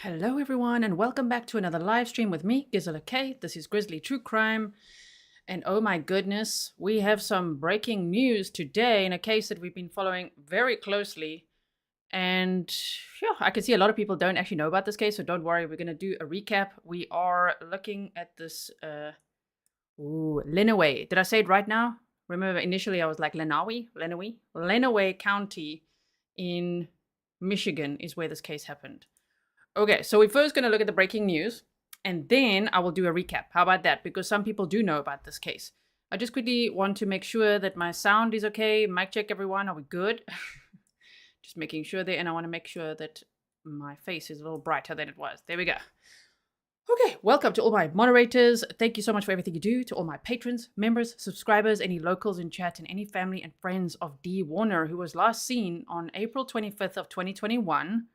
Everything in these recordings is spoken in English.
Hello everyone and welcome back to another live stream with me, Grizzly. This is Grizzly True Crime. And oh my goodness, we have some breaking news today in a case that we've been following very closely. And yeah, I can see a lot of people don't actually know about this case, so don't worry, we're going to do a recap. We are looking at this Lenawee. Did I say it right now? Remember initially I was like Lenawee County in Michigan is where this case happened. Okay, so we're first going to look at the breaking news, and then I will do a recap. How about that? Because some people do know about this case. I just quickly want to make sure that my sound is okay. Mic check, everyone. Are we good? Just making sure there, and I want to make sure that my face is a little brighter than it was. There we go. Okay, welcome to all my moderators. Thank you so much for everything you do. To all my patrons, members, subscribers, any locals in chat, and any family and friends of Dee Warner, who was last seen on April 25th of 2021.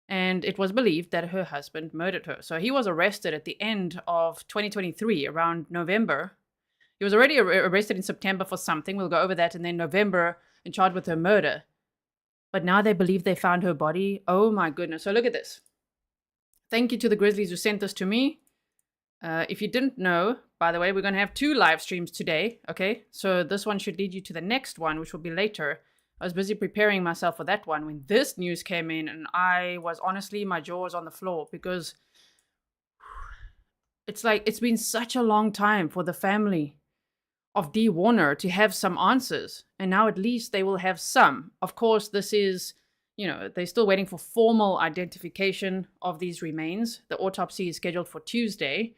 And it was believed that her husband murdered her. So he was arrested at the end of 2023, around November. He was already arrested in September for something. We'll go over that. And then November and charged with her murder. But now they believe they found her body. Oh my goodness. So look at this. Thank you to the Grizzlies who sent this to me. If you didn't know, by the way, we're going to have 2 live streams today. Okay, so this one should lead you to the next one, which will be later. I was busy preparing myself for that one when this news came in, and I was honestly, my jaw was on the floor because it's like it's been such a long time for the family of Dee Warner to have some answers, and now at least they will have some. Of course, this is, they're still waiting for formal identification of these remains. The autopsy is scheduled for Tuesday,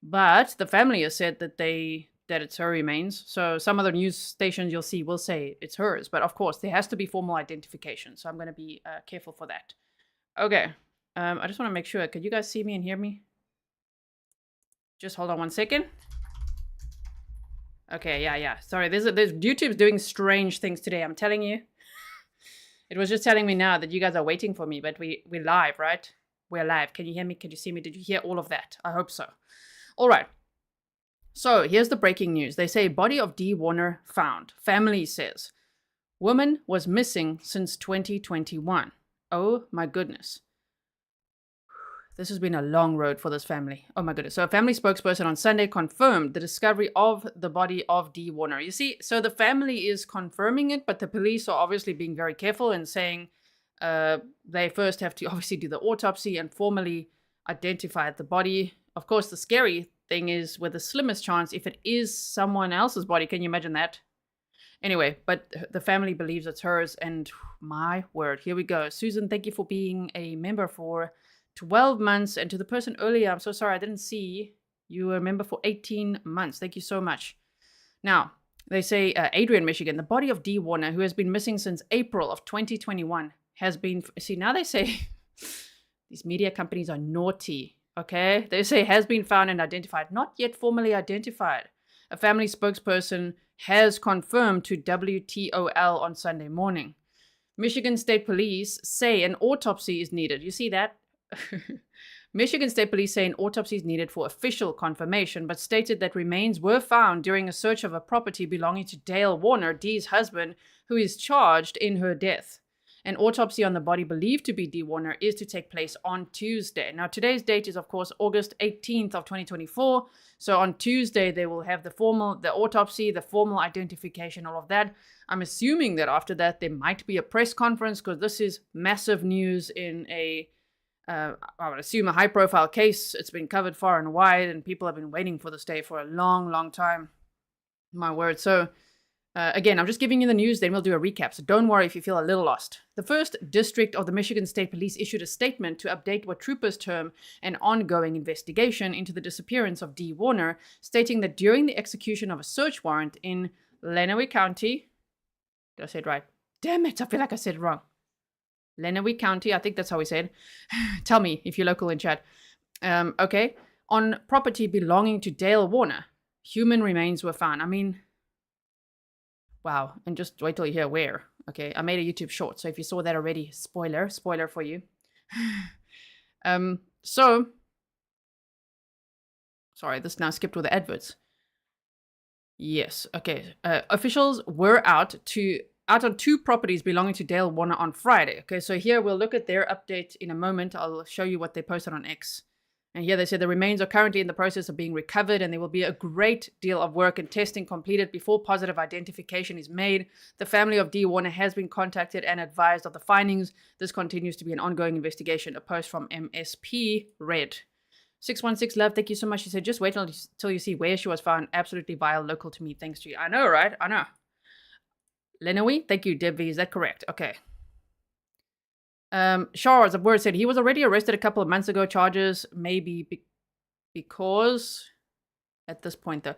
but the family has said that it's her remains. So some of the news stations you'll see will say it's hers. But of course, there has to be formal identification. So I'm going to be careful for that. Okay. I just want to make sure. Could you guys see me and hear me? Just hold on one second. Okay, yeah. Sorry, there's YouTube's doing strange things today. I'm telling you. It was just telling me now that you guys are waiting for me. But we're live, right? We're live. Can you hear me? Can you see me? Did you hear all of that? I hope so. All right. So here's the breaking news. They say body of Dee Warner found. Family says woman was missing since 2021. Oh my goodness. This has been a long road for this family. Oh my goodness. So a family spokesperson on Sunday confirmed the discovery of the body of Dee Warner. You see, so the family is confirming it, but the police are obviously being very careful and saying they first have to obviously do the autopsy and formally identify the body. Of course, the scary thing is with the slimmest chance if it is someone else's body. Can you imagine that? Anyway, but the family believes it's hers, and my word, here we go. Susan, thank you for being a member for 12 months, and to the person earlier, I'm so sorry I didn't see you were a member for 18 months. Thank you so much. Now, they say Adrian, Michigan, the body of Dee Warner, who has been missing since April of 2021, has been, see, now they say these media companies are naughty. Okay, they say has been found and identified, not yet formally identified. A family spokesperson has confirmed to WTOL on Sunday morning. Michigan State Police say an autopsy is needed. You see that? Michigan State Police say an autopsy is needed for official confirmation, but stated that remains were found during a search of a property belonging to Dale Warner, Dee's husband, who is charged in her death. An autopsy on the body believed to be Dee Warner is to take place on Tuesday. Now, today's date is, of course, August 18th of 2024. So on Tuesday, they will have the autopsy, the formal identification, all of that. I'm assuming that after that, there might be a press conference because this is massive news in I would assume a high-profile case. It's been covered far and wide, and people have been waiting for this day for a long, long time. My word. So again, I'm just giving you the news, then we'll do a recap. So don't worry if you feel a little lost. The 1st District of the Michigan State Police issued a statement to update what troopers term an ongoing investigation into the disappearance of Dee Warner, stating that during the execution of a search warrant in Lenawee County, did I say it right? Damn it, I feel like I said it wrong. Lenawee County, I think that's how we say it. Tell me if you're local in chat. Okay, on property belonging to Dale Warner, human remains were found. I mean, wow, and just wait till you hear where. Okay, I made a YouTube short, so if you saw that already, spoiler for you. So, sorry, this now skipped all the adverts. Yes, okay. Officials were out to out on 2 properties belonging to Dale Warner on Friday. Okay, so here we'll look at their update in a moment. I'll show you what they posted on X. And here they said the remains are currently in the process of being recovered, and there will be a great deal of work and testing completed before positive identification is made. The family of Dee Warner has been contacted and advised of the findings. This continues to be an ongoing investigation. A post from MSP read. 616 Love, thank you so much. She said, just wait until you see where she was found. Absolutely vile, local to me. Thanks to you. I know, right? I know. Lenawi, thank you, Deb V. Is that correct? Okay. Shars of Word said he was already arrested a couple of months ago. Charges maybe because at this point, though,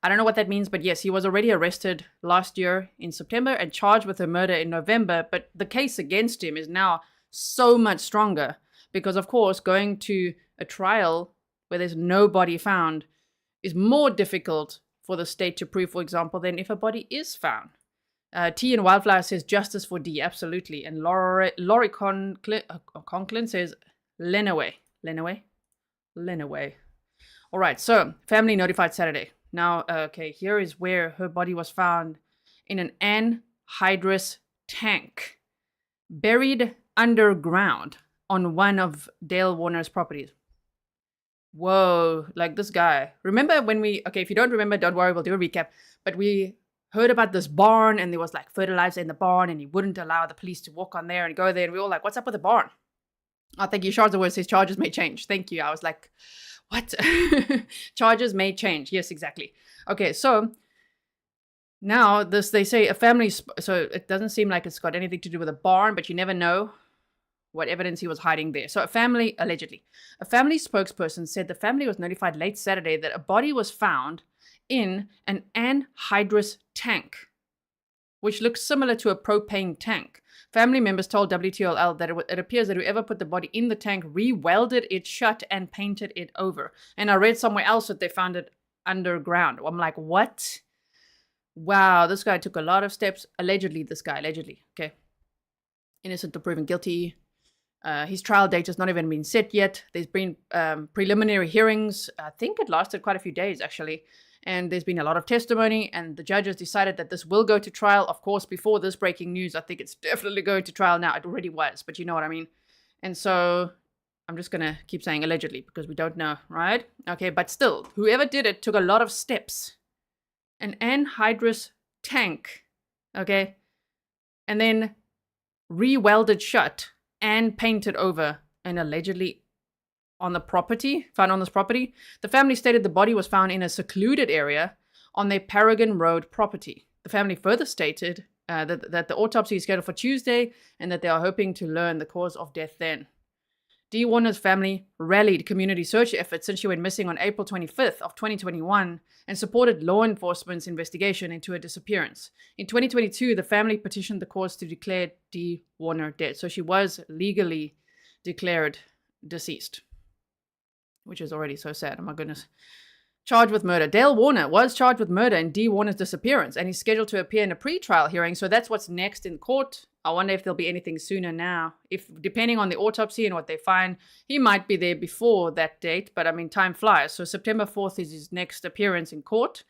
I don't know what that means, but yes, he was already arrested last year in September and charged with a murder in November. But the case against him is now so much stronger because, of course, going to a trial where there's no body found is more difficult for the state to prove, for example, than if a body is found. T and Wildflower says justice for D, absolutely. And Laurie Conklin says Lenaway. All right, so family notified Saturday. Now, okay, here is where her body was found in an anhydrous tank, buried underground on one of Dale Warner's properties. Whoa, like this guy. Remember when if you don't remember, don't worry, we'll do a recap. But we heard about this barn, and there was like fertilizer in the barn, and he wouldn't allow the police to walk on there and go there. And we were all like, what's up with the barn? Oh, thank you. Shards of Word says charges may change. Thank you. I was like, what? Charges may change. Yes, exactly. Okay, so now they say a family, so it doesn't seem like it's got anything to do with a barn, but you never know what evidence he was hiding there. So a family spokesperson said the family was notified late Saturday that a body was found in an anhydrous tank, which looks similar to a propane tank. Family members told WTOL that it appears that whoever put the body in the tank re-welded it shut and painted it over. And I read somewhere else that they found it underground. I'm like, what? Wow, this guy took a lot of steps. Allegedly, okay. Innocent until proven guilty. His trial date has not even been set yet. There's been preliminary hearings. I think it lasted quite a few days, actually. And there's been a lot of testimony, and the judges decided that this will go to trial. Of course, before this breaking news, I think it's definitely going to trial now. It already was, but you know what I mean. And so I'm just going to keep saying allegedly because we don't know, right? Okay, but still, whoever did it took a lot of steps. An anhydrous tank, okay? And then re-welded shut and painted over and allegedly found on this property. The family stated the body was found in a secluded area on their Paragon Road property. The family further stated that the autopsy is scheduled for Tuesday and that they are hoping to learn the cause of death then. Dee Warner's family rallied community search efforts since she went missing on April 25th of 2021 and supported law enforcement's investigation into her disappearance. In 2022, the family petitioned the courts to declare Dee Warner dead. So she was legally declared deceased, which is already so sad. Oh my goodness. Charged with murder. Dale Warner was charged with murder in Dee Warner's disappearance, and he's scheduled to appear in a pre-trial hearing. So that's what's next in court. I wonder if there'll be anything sooner now. If, depending on the autopsy and what they find, he might be there before that date. But I mean, time flies. So September 4th is his next appearance in court,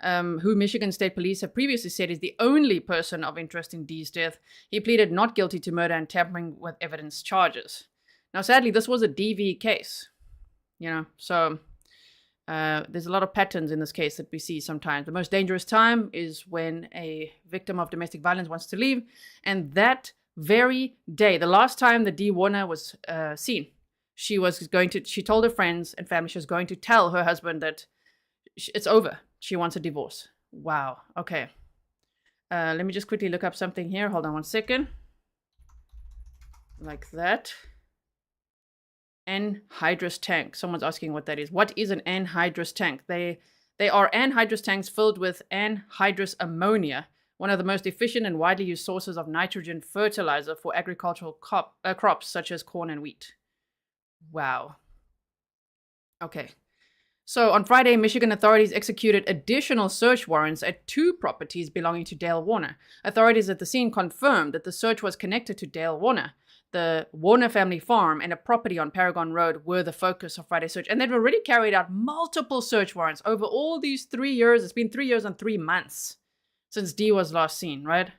who Michigan State Police have previously said is the only person of interest in Dee's death. He pleaded not guilty to murder and tampering with evidence charges. Now, sadly, this was a DV case. So there's a lot of patterns in this case that we see sometimes. The most dangerous time is when a victim of domestic violence wants to leave. And that very day, the last time that Dee Warner was seen, she told her friends and family she was going to tell her husband that it's over. She wants a divorce. Wow. Okay. Let me just quickly look up something here. Hold on one second. Like that. Anhydrous tank. Someone's asking what that is. What is an anhydrous tank? They are anhydrous tanks filled with anhydrous ammonia, one of the most efficient and widely used sources of nitrogen fertilizer for agricultural crops such as corn and wheat. Wow. Okay. So on Friday, Michigan authorities executed additional search warrants at 2 properties belonging to Dale Warner. Authorities at the scene confirmed that the search was connected to Dale Warner. The Warner family farm and a property on Paragon Road were the focus of Friday's search. And they've already carried out multiple search warrants over all these 3 years. It's been 3 years and 3 months since Dee was last seen, right?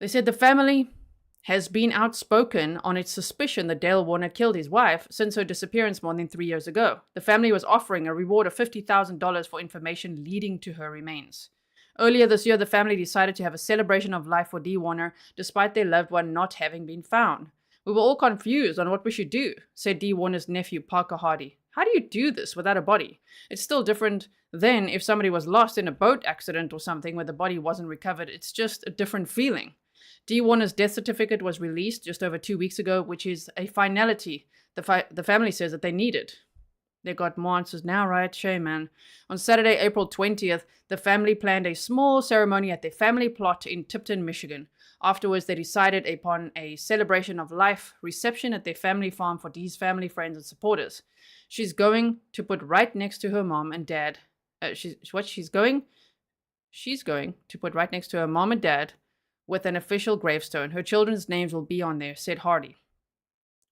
They said the family has been outspoken on its suspicion that Dale Warner killed his wife since her disappearance more than 3 years ago. The family was offering a reward of $50,000 for information leading to her remains. Earlier this year, the family decided to have a celebration of life for Dee Warner, despite their loved one not having been found. We were all confused on what we should do, said Dee Warner's nephew, Parker Hardy. How do you do this without a body? It's still different than if somebody was lost in a boat accident or something where the body wasn't recovered. It's just a different feeling. Dee Warner's death certificate was released just over 2 weeks ago, which is a finality the family says that they needed. They got more answers now, right? Shame, man. On Saturday, April 20th, the family planned a small ceremony at their family plot in Tipton, Michigan. Afterwards, they decided upon a celebration of life reception at their family farm for Dee's family, friends, and supporters. She's going to put right next to her mom and dad. She's going to put right next to her mom and dad with an official gravestone. Her children's names will be on there, said Hardy.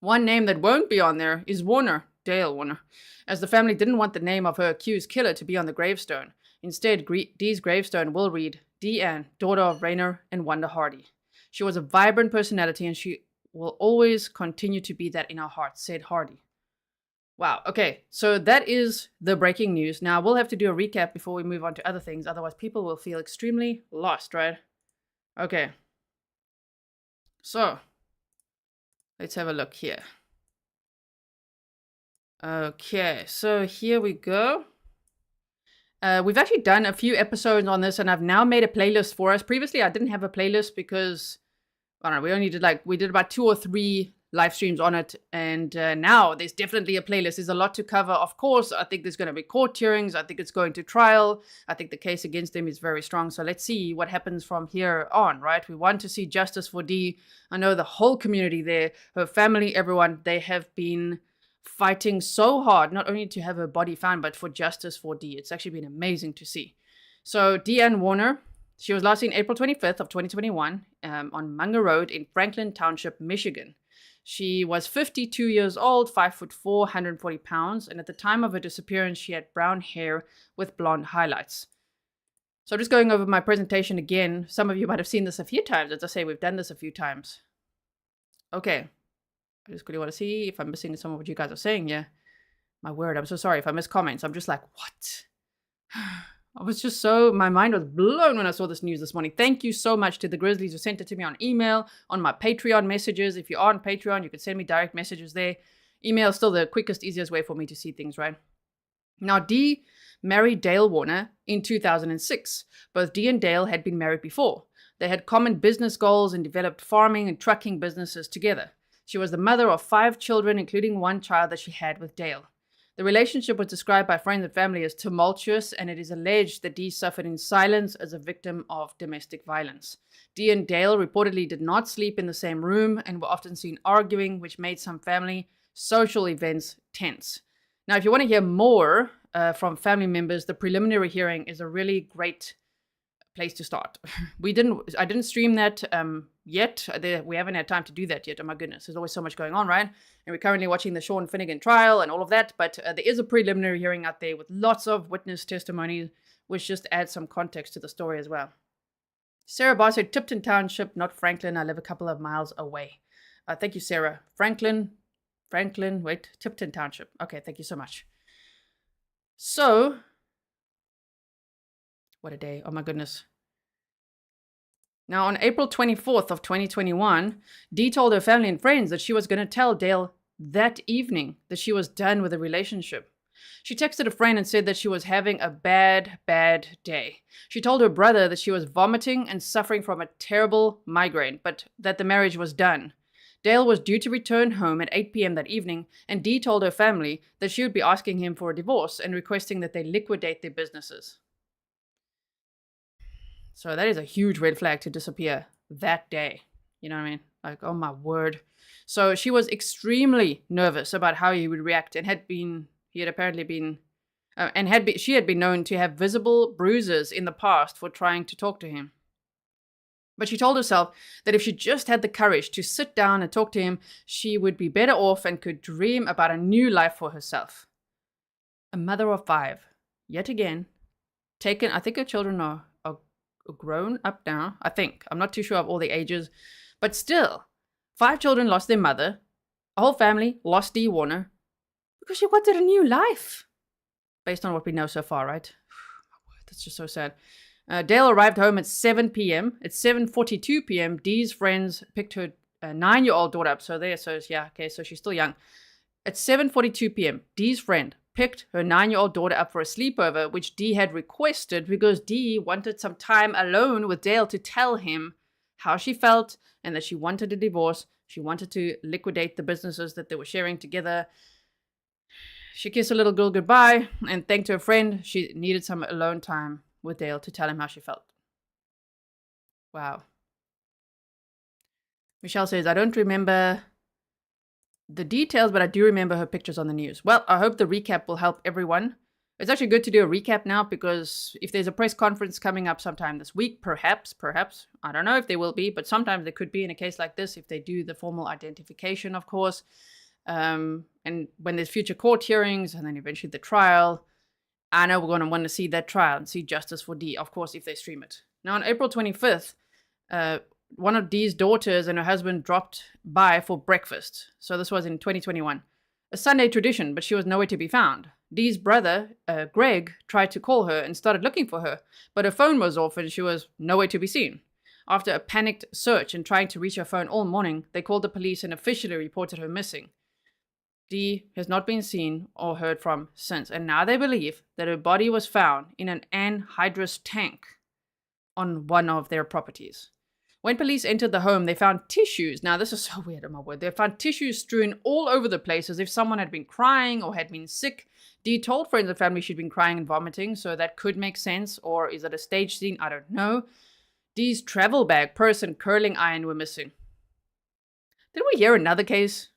One name that won't be on there is Warner, Dale Warner, as the family didn't want the name of her accused killer to be on the gravestone. Instead, Dee's gravestone will read, Dee Ann, daughter of Rainer and Wanda Hardy. She was a vibrant personality and she will always continue to be that in our hearts, said Hardy. Wow, okay, so that is the breaking news. Now, we'll have to do a recap before we move on to other things, otherwise people will feel extremely lost, right? Okay, so let's have a look here. Okay, so here we go. We've actually done a few episodes on this and I've now made a playlist for us. Previously, I didn't have a playlist because, I don't know, we did about 2 or 3 live streams on it. And now there's definitely a playlist. There's a lot to cover. Of course, I think there's going to be court hearings. I think it's going to trial. I think the case against him is very strong. So let's see what happens from here on, right? We want to see justice for Dee. I know the whole community there, her family, everyone, they have been fighting so hard, not only to have her body found, but for justice for Dee. It's actually been amazing to see. So Dee Ann Warner, she was last seen April 25th of 2021 on Munger Road in Franklin Township, Michigan. She was 52 years old, 5'4", 140 pounds, and at the time of her disappearance, she had brown hair with blonde highlights. So just going over my presentation again, some of you might have seen this a few times. As I say, we've done this a few times. Okay. I just really want to see if I'm missing some of what you guys are saying here. My word, I'm so sorry if I miss comments. I'm just like, what? My mind was blown when I saw this news this morning. Thank you so much to the Grizzlies who sent it to me on email, on my Patreon messages. If you are on Patreon, you can send me direct messages there. Email is still the quickest, easiest way for me to see things, right? Now, Dee married Dale Warner in 2006. Both Dee and Dale had been married before. They had common business goals and developed farming and trucking businesses together. She was the mother of 5 children, including 1 child that she had with Dale. The relationship was described by friends and family as tumultuous, and it is alleged that Dee suffered in silence as a victim of domestic violence. Dee and Dale reportedly did not sleep in the same room and were often seen arguing, which made some family social events tense. Now, if you want to hear more from family members, the preliminary hearing is a really great place to start. I didn't stream that yet. We haven't had time to do that yet. Oh my goodness, there's always so much going on, right? And we're currently watching the Sean Finnegan trial and all of that, but there is a preliminary hearing out there with lots of witness testimony, which just adds some context to the story as well. Sarah Barr said, Tipton Township, not Franklin. I live a couple of miles away. Thank you, Sarah. Tipton Township. Okay, thank you so much. So, what a day. Oh my goodness. Now, on April 24th of 2021, Dee told her family and friends that she was going to tell Dale that evening that she was done with the relationship. She texted a friend and said that she was having a bad day. She told her brother that she was vomiting and suffering from a terrible migraine, but that the marriage was done. Dale was due to return home at 8 p.m. that evening, and Dee told her family that she would be asking him for a divorce and requesting that they liquidate their businesses. So that is a huge red flag to disappear that day. You know what I mean? Like, oh my word. So she was extremely nervous about how he would react and she had been known to have visible bruises in the past for trying to talk to him. But she told herself that if she just had the courage to sit down and talk to him, she would be better off and could dream about a new life for herself. A mother of 5, yet again, taken, I think her children are grown up now, I think. I'm not too sure of all the ages. But still, 5 children lost their mother. A whole family lost Dee Warner because she wanted a new life. Based on what we know so far, right? That's just so sad. Dale arrived home at 7 p.m. At 7:42 p.m., Dee's friends picked her 9-year-old daughter up. So she's still young. At 7:42 p.m., Dee's friend picked her 9-year-old daughter up for a sleepover, which Dee had requested because Dee wanted some time alone with Dale to tell him how she felt and that she wanted a divorce. She wanted to liquidate the businesses that they were sharing together. She kissed a little girl goodbye and thanked her friend. She needed some alone time with Dale to tell him how she felt. Wow. Michelle says, I don't remember the details, but I do remember her pictures on the news. Well, I hope the recap will help everyone. It's actually good to do a recap now because if there's a press conference coming up sometime this week, perhaps, I don't know if there will be, but sometimes there could be in a case like this if they do the formal identification, of course. And when there's future court hearings and then eventually the trial, I know we're going to want to see that trial and see justice for Dee, of course, if they stream it. Now, on April 25th, one of Dee's daughters and her husband dropped by for breakfast. So this was in 2021. A Sunday tradition, but she was nowhere to be found. Dee's brother, Greg, tried to call her and started looking for her, but her phone was off and she was nowhere to be seen. After a panicked search and trying to reach her phone all morning, they called the police and officially reported her missing. Dee has not been seen or heard from since, and now they believe that her body was found in an anhydrous tank on one of their properties. When police entered the home, they found tissues. Now, this is so weird, oh my word. They found tissues strewn all over the place as if someone had been crying or had been sick. Dee told friends and family she'd been crying and vomiting, so that could make sense. Or is it a stage scene? I don't know. Dee's travel bag, purse, and curling iron were missing. Did we hear another case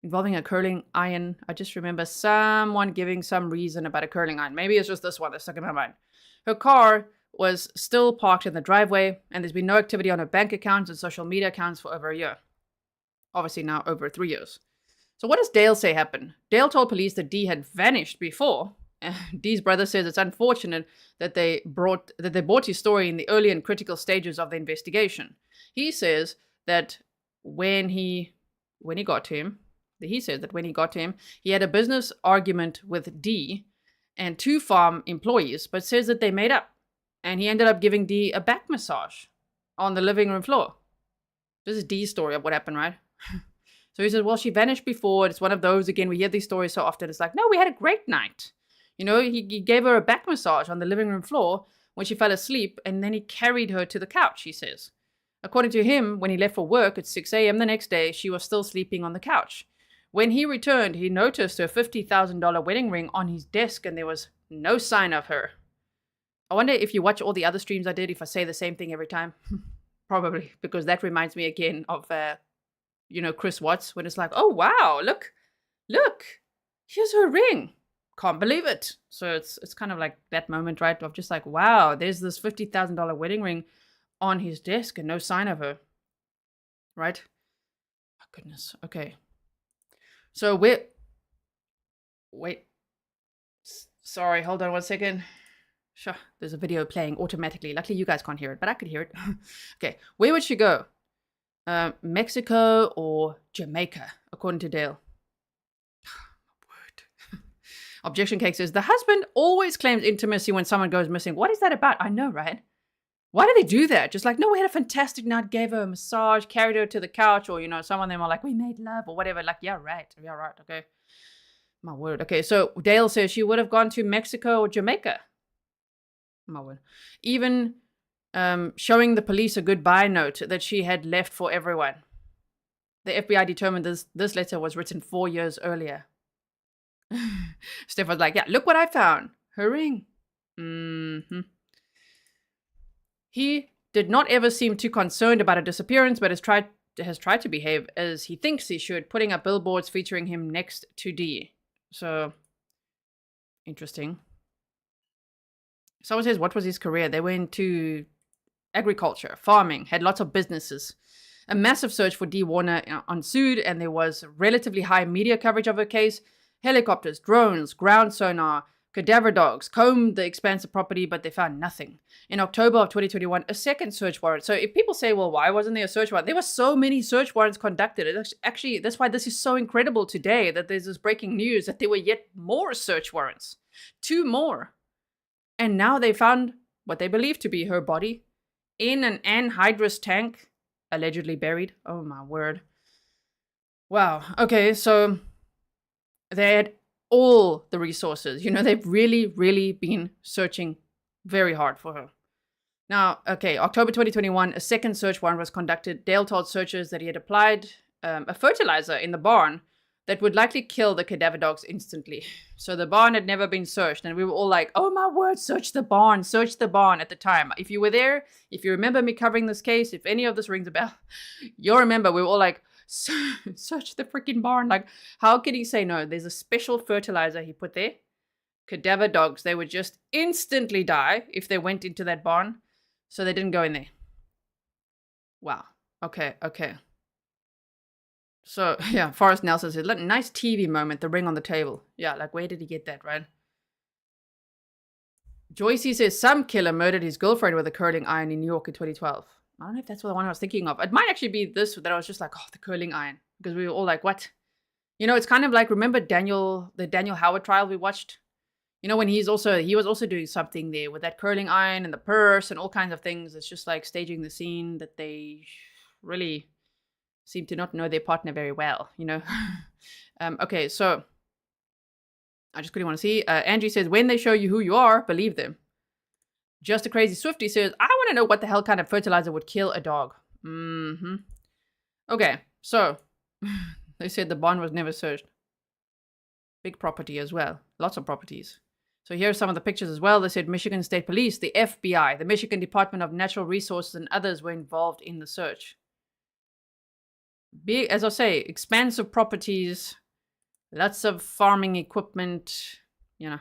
involving a curling iron? I just remember someone giving some reason about a curling iron. Maybe it's just this one that's stuck in my mind. Her car was still parked in the driveway, and there's been no activity on her bank accounts and social media accounts for over a year. Obviously now over 3 years. So what does Dale say happened? Dale told police that Dee had vanished before. Dee's brother says it's unfortunate that they brought his story in the early and critical stages of the investigation. He says that when he got to him, he had a business argument with Dee and 2 farm employees, but says that they made up. And he ended up giving Dee a back massage on the living room floor. This is Dee's story of what happened, right? So he says, well, she vanished before. It's one of those, again, we hear these stories so often. It's like, no, we had a great night. You know, he gave her a back massage on the living room floor when she fell asleep, and then he carried her to the couch, he says. According to him, when he left for work at 6 a.m. the next day, she was still sleeping on the couch. When he returned, he noticed her $50,000 wedding ring on his desk, and there was no sign of her. I wonder if you watch all the other streams I did, if I say the same thing every time. Probably, because that reminds me again of, Chris Watts, when it's like, oh, wow, look, here's her ring. Can't believe it. So it's kind of like that moment, right, of just like, wow, there's this $50,000 wedding ring on his desk and no sign of her. Right? Oh, goodness. Okay. So wait. Sorry, hold on one second. Sure, there's a video playing automatically. Luckily, you guys can't hear it, but I could hear it. Okay, where would she go? Mexico or Jamaica, according to Dale. Word. Objection Cake says, the husband always claims intimacy when someone goes missing. What is that about? I know, right? Why do they do that? Just like, no, we had a fantastic night, gave her a massage, carried her to the couch, or, some of them are like, we made love or whatever. Like, yeah, right, okay. My word. Okay, so Dale says she would have gone to Mexico or Jamaica. My word. Even showing the police a goodbye note that she had left for everyone. The FBI determined this letter was written 4 years earlier. Steph was like, yeah, look what I found. Her ring. Mm-hmm. He did not ever seem too concerned about her disappearance, but has tried to behave as he thinks he should, putting up billboards featuring him next to Dee. So, interesting. Someone says, what was his career? They went into agriculture, farming, had lots of businesses. A massive search for Dee Warner ensued, and there was relatively high media coverage of her case. Helicopters, drones, ground sonar, Cadaver dogs combed the expansive property, but they found nothing. In October of 2021, a second search warrant. So if people say, well, why wasn't there a search warrant? There were so many search warrants conducted. It's actually, that's why this is so incredible today, that there's this breaking news that there were yet more search warrants. 2 more. And now they found what they believe to be her body in an anhydrous tank, allegedly buried. Oh my word. Wow. Okay, so they had all the resources. You know, they've really, really been searching very hard for her. Now, okay, October 2021, a second search warrant was conducted. Dale told searchers that he had applied a fertilizer in the barn that would likely kill the cadaver dogs instantly. So the barn had never been searched, and we were all like, oh my word, search the barn at the time. If you were there, if you remember me covering this case, if any of this rings a bell, you'll remember we were all like, search the freaking barn. Like, how could he say no? There's a special fertilizer he put there. Cadaver dogs, they would just instantly die if they went into that barn. So they didn't go in there. Wow. Okay. So, yeah, Forrest Nelson says, nice TV moment, the ring on the table. Yeah, like, where did he get that, right? Joycey says, some killer murdered his girlfriend with a curling iron in New York in 2012. I don't know if that's the one I was thinking of. It might actually be this that I was just like, oh, the curling iron. Because we were all like, what? You know, it's kind of like, remember the Daniel Howard trial we watched? You know, when he was also doing something there with that curling iron and the purse and all kinds of things. It's just like staging the scene that they really seem to not know their partner very well, you know? Okay, so I just quickly want to see. Angie says, when they show you who you are, believe them. Just a Crazy Swifty says, I want to know what the hell kind of fertilizer would kill a dog. Okay, so they said the barn was never searched. Big property as well. Lots of properties. So here are some of the pictures as well. They said Michigan State Police, the FBI, the Michigan Department of Natural Resources, and others were involved in the search. Big, as I say, expansive properties, lots of farming equipment, you know.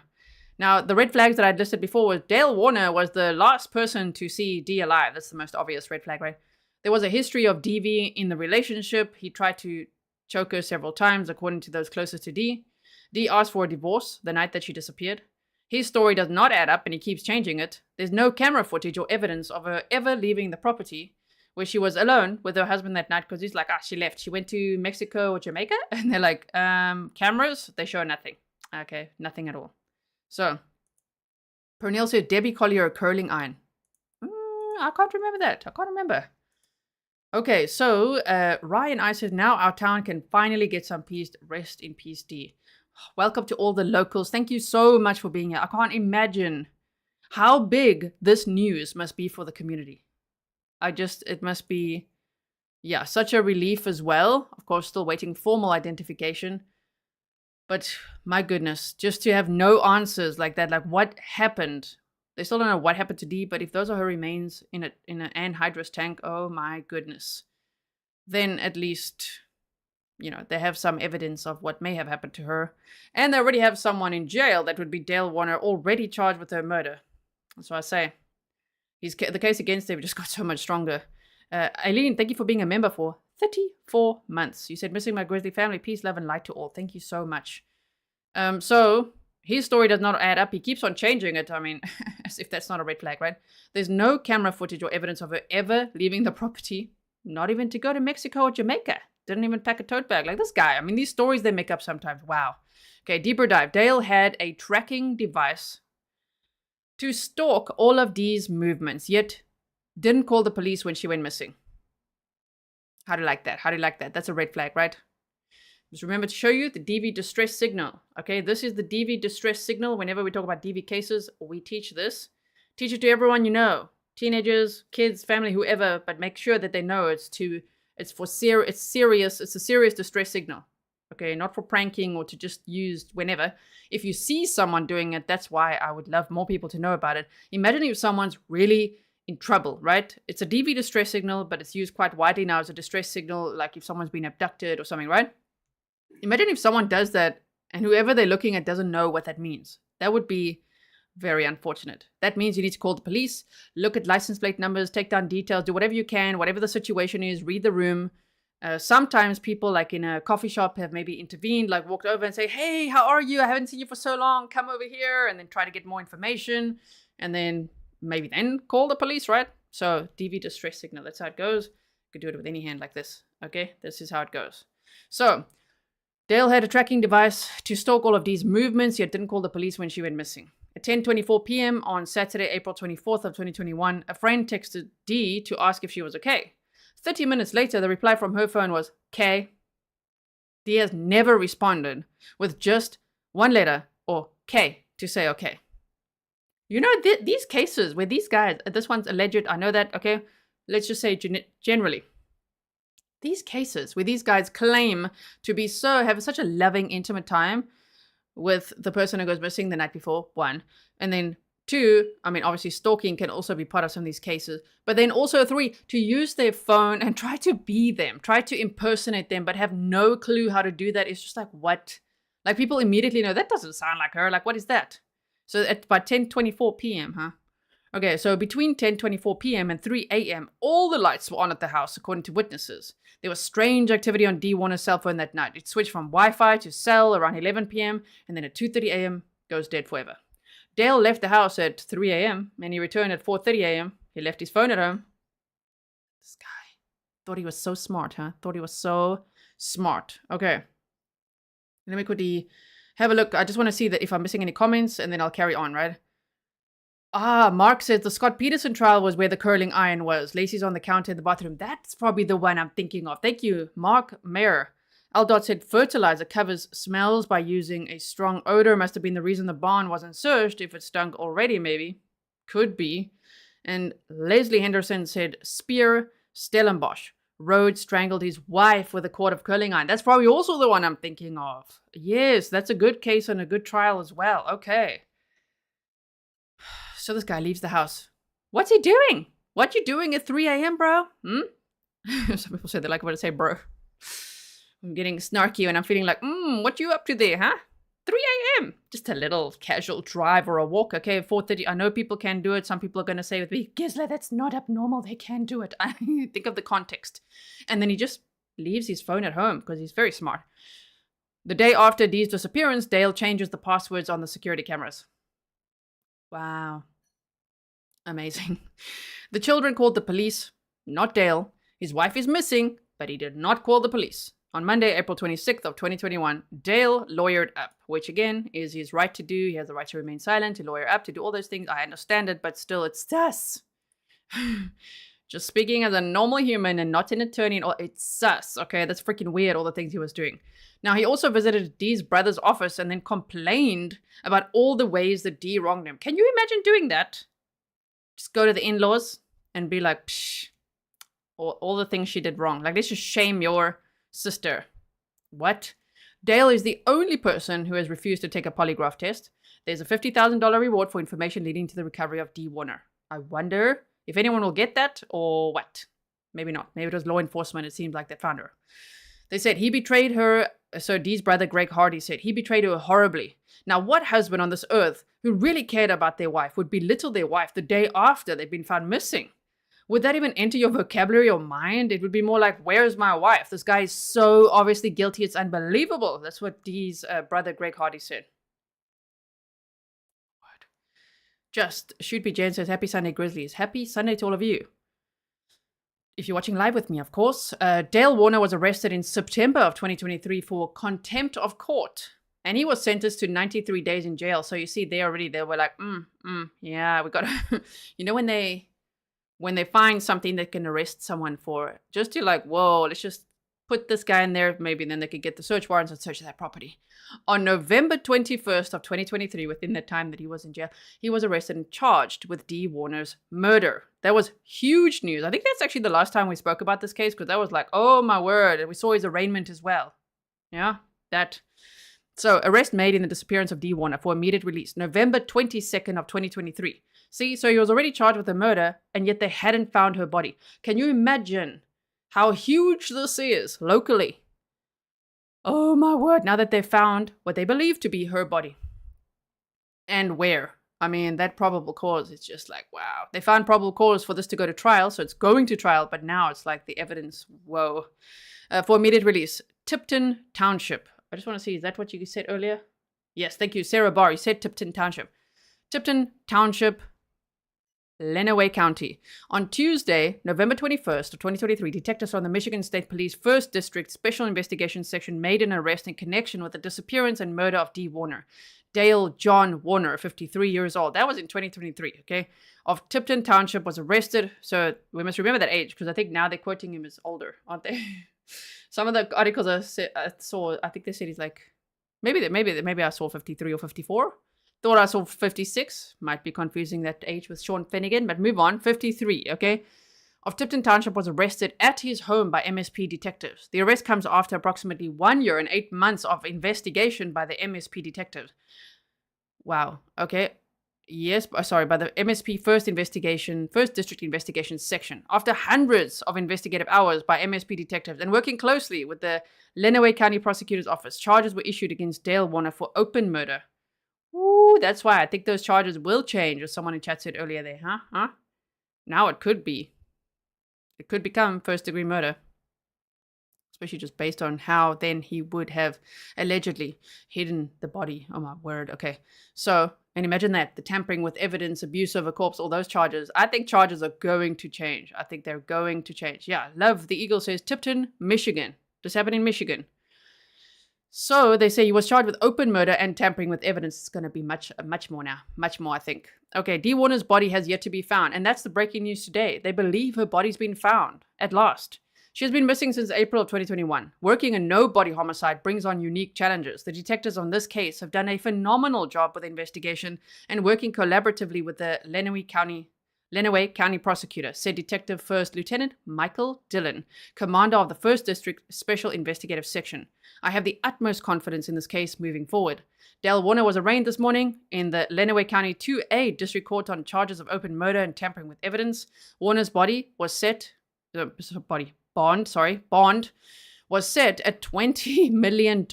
Now, the red flags that I listed before was Dale Warner was the last person to see Dee alive. That's the most obvious red flag, right? There was a history of DV in the relationship. He tried to choke her several times, according to those closest to Dee. Dee asked for a divorce the night that she disappeared. His story does not add up, and he keeps changing it. There's no camera footage or evidence of her ever leaving the property, where she was alone with her husband that night, because he's like, she left. She went to Mexico or Jamaica. And they're like, cameras? They show nothing. Okay, nothing at all. So, Pernell said, Debbie Collier, a curling iron. I can't remember that. I can't remember. Okay, so Ryan I said, now our town can finally get some peace. Rest in peace, Dee. Welcome to all the locals. Thank you so much for being here. I can't imagine how big this news must be for the community. It must be, yeah, such a relief as well. Of course, still waiting formal identification. But my goodness, just to have no answers like that, like what happened? They still don't know what happened to Dee, but if those are her remains in an anhydrous tank, oh my goodness. Then at least, you know, they have some evidence of what may have happened to her. And they already have someone in jail that would be Dale Warner, already charged with her murder. That's what I say. The case against him just got so much stronger. Eileen, thank you for being a member for 34 months. You said, missing my Grizzly family, peace, love, and light to all. Thank you so much. So his story does not add up. He keeps on changing it. I mean, as if that's not a red flag, right? There's no camera footage or evidence of her ever leaving the property, not even to go to Mexico or Jamaica. Didn't even pack a tote bag. Like this guy. I mean, these stories they make up sometimes. Wow. Okay, deeper dive. Dale had a tracking device to stalk all of Dee's movements, yet didn't call the police when she went missing. How do you like that? How do you like that? That's a red flag, right? Just remember to show you the DV distress signal. Okay, this is the DV distress signal. Whenever we talk about DV cases, we teach this. Teach it to everyone you know. Teenagers, kids, family, whoever, but make sure that they know it's serious. It's a serious distress signal. Okay, not for pranking or to just use whenever. If you see someone doing it, that's why I would love more people to know about it. Imagine if someone's really in trouble, right? It's a DV distress signal, but it's used quite widely now as a distress signal, like if someone's been abducted or something, right? Imagine if someone does that and whoever they're looking at doesn't know what that means. That would be very unfortunate. That means you need to call the police, look at license plate numbers, take down details, do whatever you can, whatever the situation is, read the room, Sometimes people like in a coffee shop have maybe intervened, like walked over and say, hey, how are you? I haven't seen you for so long. Come over here, and then try to get more information, and then maybe then call the police, right? So DV distress signal, that's how it goes. You could do it with any hand like this. Okay, this is how it goes. So Dale had a tracking device to stalk all of Dee's movements, yet didn't call the police when she went missing. At 10:24 p.m. on Saturday, April 24th of 2021, a friend texted Dee to ask if she was okay. 30 minutes later, the reply from her phone was, "K." Dee has never responded with just one letter or K to say okay. You know, these cases where these guys, this one's alleged, I know that, okay? Let's just say generally. These cases where these guys claim to be have such a loving, intimate time with the person who goes missing the night before, one. And then two, I mean, obviously stalking can also be part of some of these cases. But then also three, to use their phone and try to be them, try to impersonate them, but have no clue how to do that. It's just like, what? Like people immediately know, that doesn't sound like her. Like, what is that? So at about 10:24 p.m., huh? Okay, so between 10:24 p.m. and 3 a.m., all the lights were on at the house, according to witnesses. There was strange activity on Dee Warner's cell phone that night. It switched from Wi-Fi to cell around 11 p.m., and then at 2:30 a.m., goes dead forever. Dale left the house at 3 a.m., and he returned at 4:30 a.m. He left his phone at home. This guy thought he was so smart, huh? Thought he was so smart. Okay. Let me quickly have a look. I just want to see that if I'm missing any comments, and then I'll carry on, right? Mark says the Scott Peterson trial was where the curling iron was. Lacey's on the counter in the bathroom. That's probably the one I'm thinking of. Thank you, Mark Mayer. Aldot said fertilizer covers smells by using a strong odor. Must have been the reason the barn wasn't searched. If it stunk already, maybe. Could be. And Leslie Henderson said spear Stellenbosch. Rhodes strangled his wife with a cord of curling iron. That's probably also the one I'm thinking of. Yes, that's a good case and a good trial as well. Okay. So this guy leaves the house. What's he doing? What you doing at 3 a.m., bro? Some people say they like what I say, bro. I'm getting snarky and I'm feeling like, what you up to there, huh? 3 a.m. Just a little casual drive or a walk, okay? 4:30. I know people can do it. Some people are going to say with me, Grizzly, that's not abnormal. They can do it. I think of the context. And then he just leaves his phone at home because he's very smart. The day after Dee's disappearance, Dale changes the passwords on the security cameras. Wow. Amazing. The children called the police, not Dale. His wife is missing, but he did not call the police. On Monday, April 26th of 2021, Dale lawyered up, which again is his right to do. He has the right to remain silent, to lawyer up, to do all those things. I understand it, but still, it's sus. Just speaking as a normal human and not an attorney, it's sus. Okay, that's freaking weird, all the things he was doing. Now, he also visited Dee's brother's office and then complained about all the ways that Dee wronged him. Can you imagine doing that? Just go to the in-laws and be like, psh, all the things she did wrong. Like, let's just shame your sister. What? Dale is the only person who has refused to take a polygraph test. There's a $50,000 reward for information leading to the recovery of Dee Warner. I wonder if anyone will get that or what. Maybe not. Maybe it was law enforcement. It seems like they found her. They said he betrayed her. So Dee's brother, Greg Hardy, said he betrayed her horribly. Now, what husband on this earth who really cared about their wife would belittle their wife the day after they'd been found missing? Would that even enter your vocabulary or mind? It would be more like, where's my wife? This guy is so obviously guilty. It's unbelievable. That's what Dee's brother, Greg Hardy, said. What? Just Shoot Be Jen says, happy Sunday, Grizzlies. Happy Sunday to all of you. If you're watching live with me, of course. Dale Warner was arrested in September of 2023 for contempt of court. And he was sentenced to 93 days in jail. So you see, they were like, yeah, we got to, you know, when they find something that can arrest someone for, just to like, whoa, let's just put this guy in there, maybe then they could get the search warrants and search that property. On November 21st of 2023, within the time that he was in jail, he was arrested and charged with Dee Warner's murder. That was huge news. I think that's actually the last time we spoke about this case, because that was like, oh my word. And we saw his arraignment as well. Yeah, that. So, arrest made in the disappearance of Dee Warner for immediate release, November 22nd of 2023. See, so he was already charged with a murder, and yet they hadn't found her body. Can you imagine how huge this is locally? Oh my word, now that they've found what they believe to be her body. And where? I mean, that probable cause, it's just like, wow. They found probable cause for this to go to trial, so it's going to trial, but now it's like the evidence, whoa. for immediate release. Tipton Township. I just want to see, is that what you said earlier? Yes, thank you. Sarah Barr, you said Tipton Township. Tipton Township, Lenawee County. On Tuesday, November 21st of 2023, detectives from the Michigan State Police 1st District Special Investigations Section made an arrest in connection with the disappearance and murder of Dee Warner. Dale John Warner, 53 years old. That was in 2023, okay? Of Tipton Township was arrested. So we must remember that age because I think now they're quoting him as older, aren't they? Some of the articles I saw, I think they said he's like, maybe I saw 53 or 54. Thought I saw 56. Might be confusing that age with Sean Finnegan, but move on. 53, okay? Of Tipton Township was arrested at his home by MSP detectives. The arrest comes after approximately 1 year and 8 months of investigation by the MSP detectives. Wow, okay. Yes, sorry, by the MSP First District Investigation Section. After hundreds of investigative hours by MSP detectives and working closely with the Lenawee County Prosecutor's Office, charges were issued against Dale Warner for open murder. Ooh, that's why I think those charges will change, as someone in chat said earlier there, huh? Now it could be. It could become first-degree murder. Especially just based on how then he would have allegedly hidden the body. Oh my word, okay. So, and imagine that, the tampering with evidence, abuse of a corpse, all those charges. I think charges are going to change. I think they're going to change. Yeah, Love the Eagle says Tipton, Michigan. This happened in Michigan. So they say he was charged with open murder and tampering with evidence. It's going to be much more now. Much more, I think. Okay, Dee Warner's body has yet to be found. And that's the breaking news today. They believe her body's been found at last. She has been missing since April of 2021. Working a no-body homicide brings on unique challenges. The detectives on this case have done a phenomenal job with the investigation and working collaboratively with the Lenawee County Prosecutor, said Detective First Lieutenant Michael Dillon, commander of the 1st District Special Investigative Section. I have the utmost confidence in this case moving forward. Dale Warner was arraigned this morning in the Lenawee County 2A District Court on charges of open murder and tampering with evidence. Warner's body was set... Bond was set at $20 million.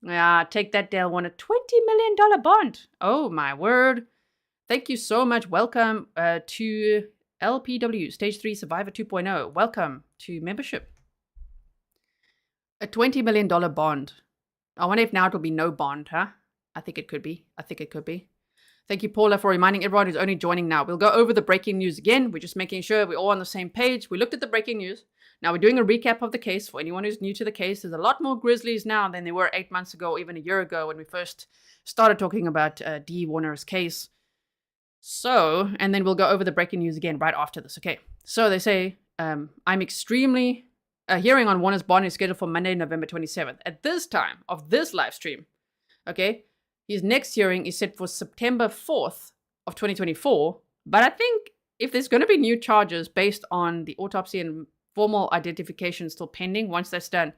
Yeah, take that, Dale Warner. $20 million bond. Oh, my word. Thank you so much. Welcome to LPW, Stage 3 Survivor 2.0. Welcome to membership. A $20 million bond. I wonder if now it will be no bond, huh? I think it could be. Thank you, Paula, for reminding everyone who's only joining now. We'll go over the breaking news again. We're just making sure we're all on the same page. We looked at the breaking news. Now we're doing a recap of the case. For anyone who's new to the case, there's a lot more Grizzlies now than there were 8 months ago, or even a year ago when we first started talking about Dee Warner's case. So, and then we'll go over the breaking news again right after this. Okay, so they say, a hearing on Warner's bond is scheduled for Monday, November 27th. At this time of this live stream, okay, his next hearing is set for September 4th of 2024. But I think if there's going to be new charges based on the autopsy and formal identification still pending, once that's done,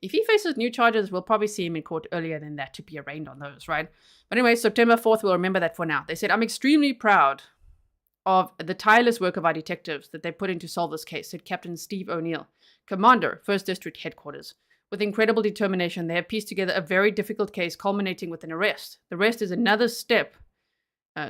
if he faces new charges, we'll probably see him in court earlier than that to be arraigned on those, right? But anyway, September 4th, we'll remember that for now. They said, I'm extremely proud of the tireless work of our detectives that they put in to solve this case, said Captain Steve O'Neill, Commander, 1st District Headquarters. With incredible determination, they have pieced together a very difficult case culminating with an arrest. The arrest is another step.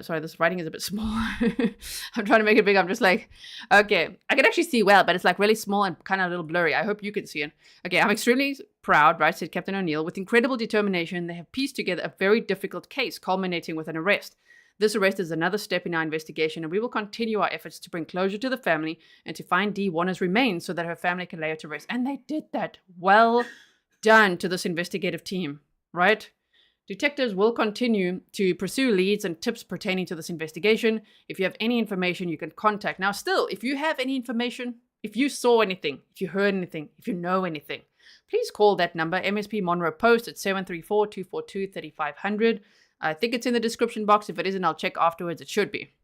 Sorry, this writing is a bit small. I'm trying to make it big. I'm just like, okay. I can actually see well, but it's like really small and kind of a little blurry. I hope you can see it. Okay, I'm extremely proud, right, said Captain O'Neill. With incredible determination, they have pieced together a very difficult case culminating with an arrest. This arrest is another step in our investigation, and we will continue our efforts to bring closure to the family and to find Dee Warner's remains so that her family can lay her to rest. And they did that. Well done to this investigative team, right? Detectives will continue to pursue leads and tips pertaining to this investigation. If you have any information, you can contact. Now, still, if you have any information, if you saw anything, if you heard anything, if you know anything, please call that number, MSP Monroe Post at 734-242-3500. I think it's in the description box. If it isn't, I'll check afterwards. It should be.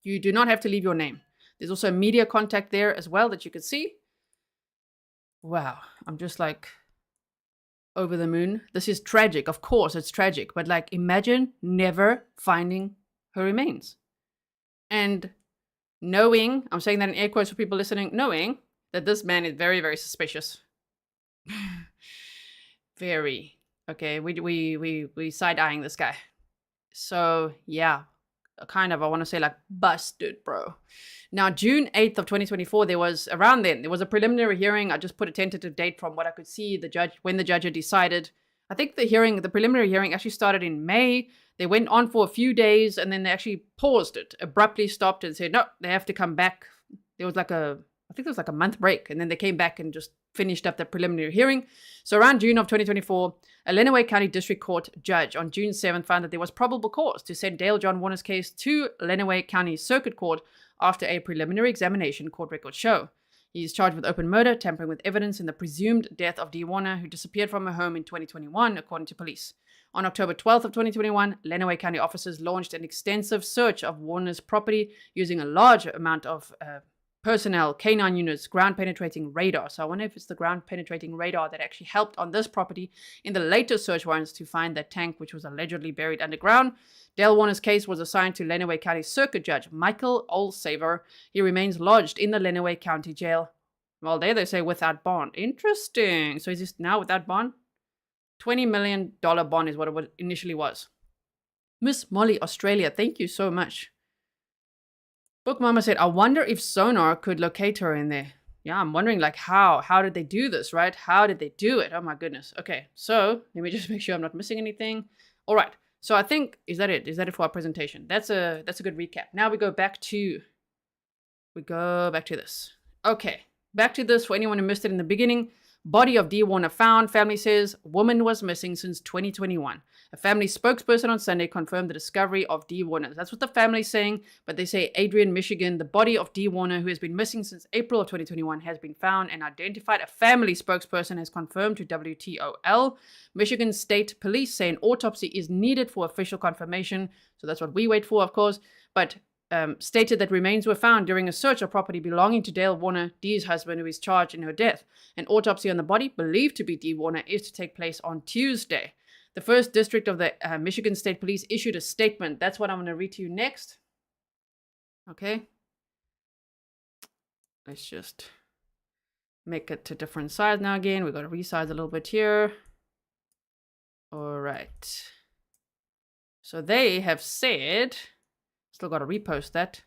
You do not have to leave your name. There's also a media contact there as well that you can see. Wow. I'm just like over the moon. This is tragic. Of course, it's tragic. But like, imagine never finding her remains. And knowing, I'm saying that in air quotes for people listening, knowing that this man is very, very suspicious. Very. Okay, we side-eyeing this guy. So, yeah. kind of, I want to say, like, busted, bro. Now, June 8th of 2024, there was a preliminary hearing. I just put a tentative date from what I could see, when the judge had decided. I think the preliminary hearing actually started in May. They went on for a few days, and then they actually paused it, abruptly stopped and said, no, they have to come back. I think there was like a month break, and then they came back and just finished up the preliminary hearing. So around June of 2024, a Lenawee County District Court judge on June 7th found that there was probable cause to send Dale John Warner's case to Lenawee County Circuit Court after a preliminary examination, court records show. He is charged with open murder, tampering with evidence in the presumed death of Dee Warner, who disappeared from her home in 2021, according to police. On October 12th of 2021, Lenawee County officers launched an extensive search of Warner's property using a large amount of personnel, K9 units, ground-penetrating radar. So I wonder if it's the ground-penetrating radar that actually helped on this property in the later search warrants to find that tank, which was allegedly buried underground. Dale Warner's case was assigned to Lenawee County Circuit Judge Michael Olsaver. He remains lodged in the Lenawee County Jail. Well, there they say without bond. Interesting. So is this now without bond? $20 million bond is what it initially was. Miss Molly Australia, thank you so much. Book Mama said, I wonder if sonar could locate her in there. Yeah, I'm wondering, like, how did they do this, right? How did they do it? Oh my goodness. Okay, so let me just make sure I'm not missing anything. All right, so I think, is that it? Is that it for our presentation? That's a good recap. Now we go back to this. Okay, back to this for anyone who missed it in the beginning. Body of Dee Warner found. Family says woman was missing since 2021. A family spokesperson on Sunday confirmed the discovery of Dee Warner. That's what the family's saying, but they say Adrian, Michigan, the body of Dee Warner, who has been missing since April of 2021, has been found and identified. A family spokesperson has confirmed to WTOL. Michigan State Police say an autopsy is needed for official confirmation. So that's what we wait for, of course. But stated that remains were found during a search of property belonging to Dale Warner, Dee's husband, who is charged in her death. An autopsy on the body, believed to be Dee Warner, is to take place on Tuesday. The First District of the Michigan State Police issued a statement. That's what I'm going to read to you next. Okay. Let's just make it to different size now again. We've got to resize a little bit here. All right. So they have said... Still got to repost that.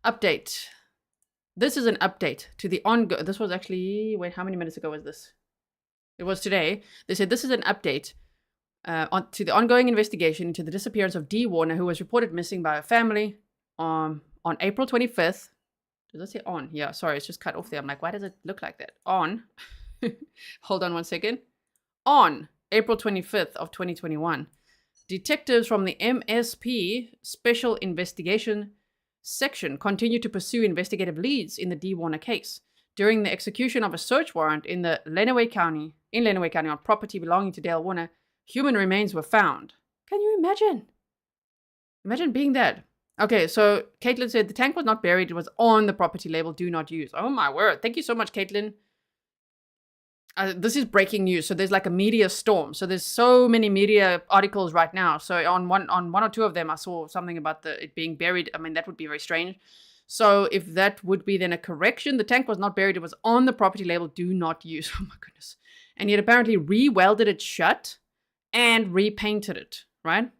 Update. This is an update to the ongoing... This was actually... Wait, how many minutes ago was this? It was today. They said this is an update to the ongoing investigation into the disappearance of Dee Warner, who was reported missing by her family on April 25th. Does that say on? Yeah, sorry, it's just cut off there. I'm like, why does it look like that? On. Hold on one second. On April 25th of 2021. Detectives from the MSP Special Investigation Section continue to pursue investigative leads in the Dee Warner case. During the execution of a search warrant in Lenawee County on property belonging to Dale Warner, human remains were found. Can you imagine? Imagine being that. Okay, so Caitlin said the tank was not buried. It was on the property label, do not use. Oh my word. Thank you so much, Caitlin. This is breaking news. So there's like a media storm. So there's so many media articles right now. So on one or two of them, I saw something about it being buried. I mean, that would be very strange. So if that would be then a correction, the tank was not buried. It was on the property label, do not use. Oh my goodness. And he had apparently re-welded it shut and repainted it, right?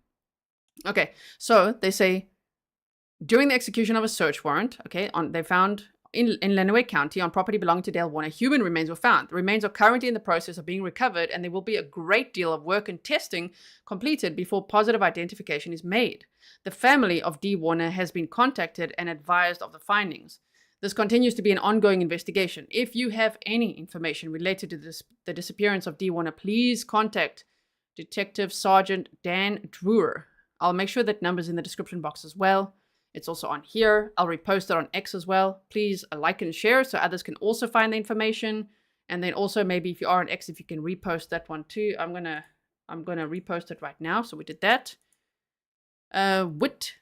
Okay, so they say during the execution of a search warrant, they found in Lenawee County on property belonging to Dale Warner, human remains were found. The remains are currently in the process of being recovered, and there will be a great deal of work and testing completed before positive identification is made. The family of Dee Warner has been contacted and advised of the findings. This continues to be an ongoing investigation. If you have any information related to the disappearance of Dee Warner, please contact Detective Sergeant Dan Drewer. I'll make sure that number's in the description box as well. It's also on here. I'll repost it on X as well. Please like and share so others can also find the information. And then also maybe if you are on X, if you can repost that one too. I'm gonna repost it right now. So we did that. Wit